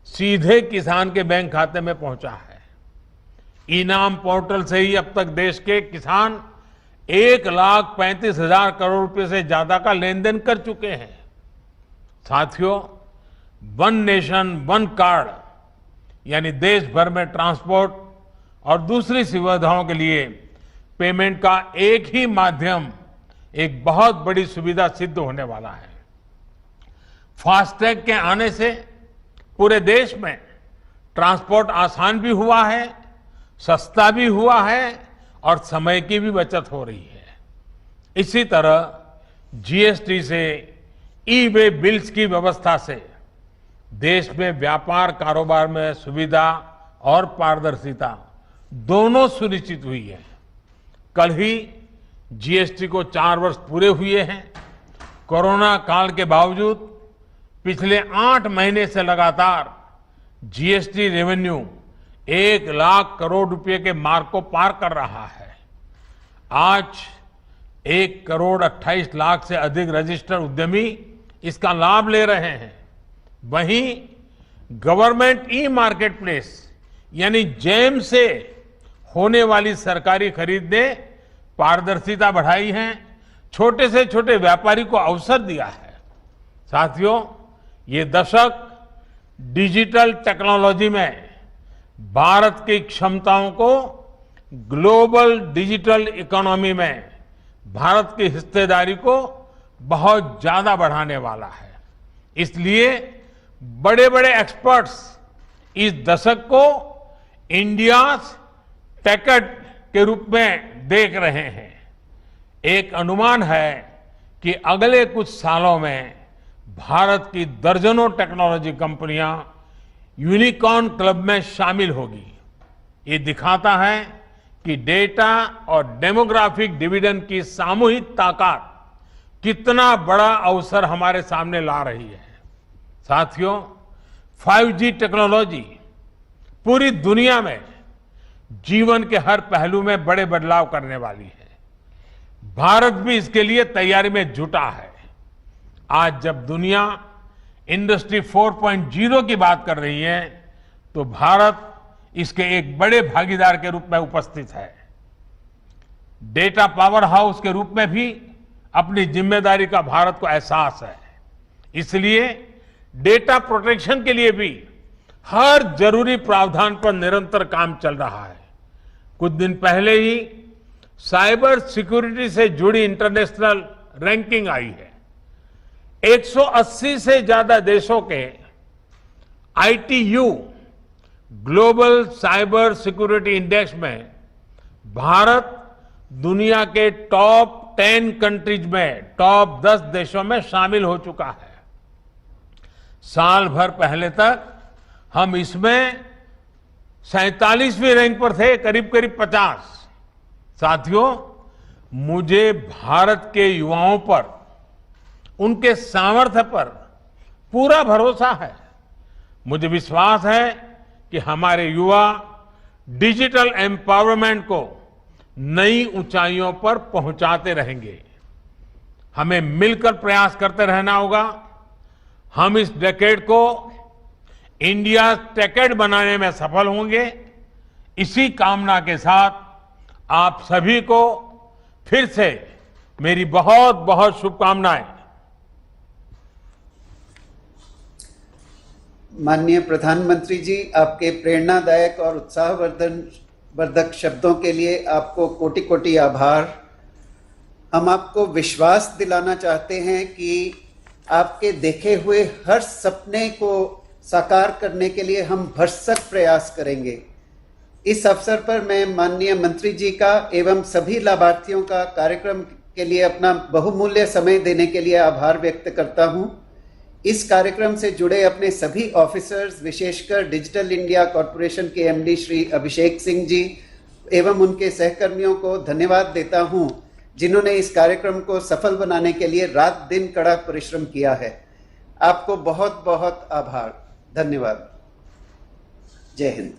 सीधे किसान के बैंक खाते में पहुंचा है। इनाम पोर्टल से ही अब तक देश के किसान 1,35,000 करोड़ रुपए से ज्यादा का लेन देन कर चुके हैं। साथियों, वन नेशन वन कार्ड यानी देश भर में ट्रांसपोर्ट और दूसरी सुविधाओं के लिए पेमेंट का एक ही माध्यम एक बहुत बड़ी सुविधा सिद्ध होने वाला है। फास्टैग के आने से पूरे देश में ट्रांसपोर्ट आसान भी हुआ है, सस्ता भी हुआ है और समय की भी बचत हो रही है। इसी तरह जीएसटी से ई वे बिल्स की व्यवस्था से देश में व्यापार कारोबार में सुविधा और पारदर्शिता दोनों सुनिश्चित हुई है। कल ही जीएसटी को 4 वर्ष पूरे हुए हैं। कोरोना काल के बावजूद पिछले 8 महीने से लगातार जीएसटी रेवेन्यू 1 लाख करोड़ रुपए के मार्क को पार कर रहा है। आज 1 करोड़ 28 लाख से अधिक रजिस्टर्ड उद्यमी इसका लाभ ले रहे हैं। वहीं गवर्नमेंट ई मार्केट प्लेस यानी जेम से होने वाली सरकारी खरीद ने पारदर्शिता बढ़ाई है, छोटे से छोटे व्यापारी को अवसर दिया है। साथियों, ये दशक डिजिटल टेक्नोलॉजी में भारत की क्षमताओं को ग्लोबल डिजिटल इकोनॉमी में भारत की हिस्सेदारी को बहुत ज्यादा बढ़ाने वाला है। इसलिए बड़े बड़े एक्सपर्ट्स इस दशक को इंडिया टेकट के रूप में देख रहे हैं। एक अनुमान है कि अगले कुछ सालों में भारत की दर्जनों टेक्नोलॉजी कंपनियां यूनिकॉर्न क्लब में शामिल होगी। ये दिखाता है कि डेटा और डेमोग्राफिक डिविडेंड की सामूहिक ताकत कितना बड़ा अवसर हमारे सामने ला रही है। साथियों, 5G टेक्नोलॉजी पूरी दुनिया में जीवन के हर पहलू में बड़े बदलाव करने वाली है। भारत भी इसके लिए तैयारी में जुटा है। आज जब दुनिया इंडस्ट्री 4.0 की बात कर रही है, तो भारत इसके एक बड़े भागीदार के रूप में उपस्थित है। डेटा पावर हाउस के रूप में भी अपनी जिम्मेदारी का भारत को एहसास है। इसलिए डेटा प्रोटेक्शन के लिए भी हर जरूरी प्रावधान पर निरंतर काम चल रहा है। कुछ दिन पहले ही साइबर सिक्योरिटी से जुड़ी इंटरनेशनल रैंकिंग आई है। 180 से ज्यादा देशों के ITU global cyber security index में भारत दुनिया के टॉप 10 कंट्रीज में, टॉप 10 देशों में शामिल हो चुका है। साल भर पहले तक हम इसमें 47वीं रैंक पर थे, करीब करीब 50। साथियों, मुझे भारत के युवाओं पर, उनके सामर्थ्य पर पूरा भरोसा है। मुझे विश्वास है कि हमारे युवा डिजिटल एम्पावरमेंट को नई ऊंचाइयों पर पहुंचाते रहेंगे। हमें मिलकर प्रयास करते रहना होगा। हम इस डेकेड को इंडिया टेकेड बनाने में सफल होंगे। इसी कामना के साथ आप सभी को फिर से मेरी बहुत बहुत शुभकामनाएं। माननीय प्रधानमंत्री जी, आपके प्रेरणादायक और उत्साहवर्धक शब्दों के लिए आपको कोटि कोटि आभार। हम आपको विश्वास दिलाना चाहते हैं कि आपके देखे हुए हर सपने को साकार करने के लिए हम भरसक प्रयास करेंगे। इस अवसर पर मैं माननीय मंत्री जी का एवं सभी लाभार्थियों का कार्यक्रम के लिए अपना बहुमूल्य समय देने के लिए आभार व्यक्त करता हूं। इस कार्यक्रम से जुड़े अपने सभी ऑफिसर्स, विशेषकर डिजिटल इंडिया कॉरपोरेशन के MD श्री अभिषेक सिंह जी एवं उनके सहकर्मियों को धन्यवाद देता हूं, जिन्होंने इस कार्यक्रम को सफल बनाने के लिए रात दिन कड़ा परिश्रम किया है। आपको बहुत बहुत आभार। धन्यवाद। जय हिंद।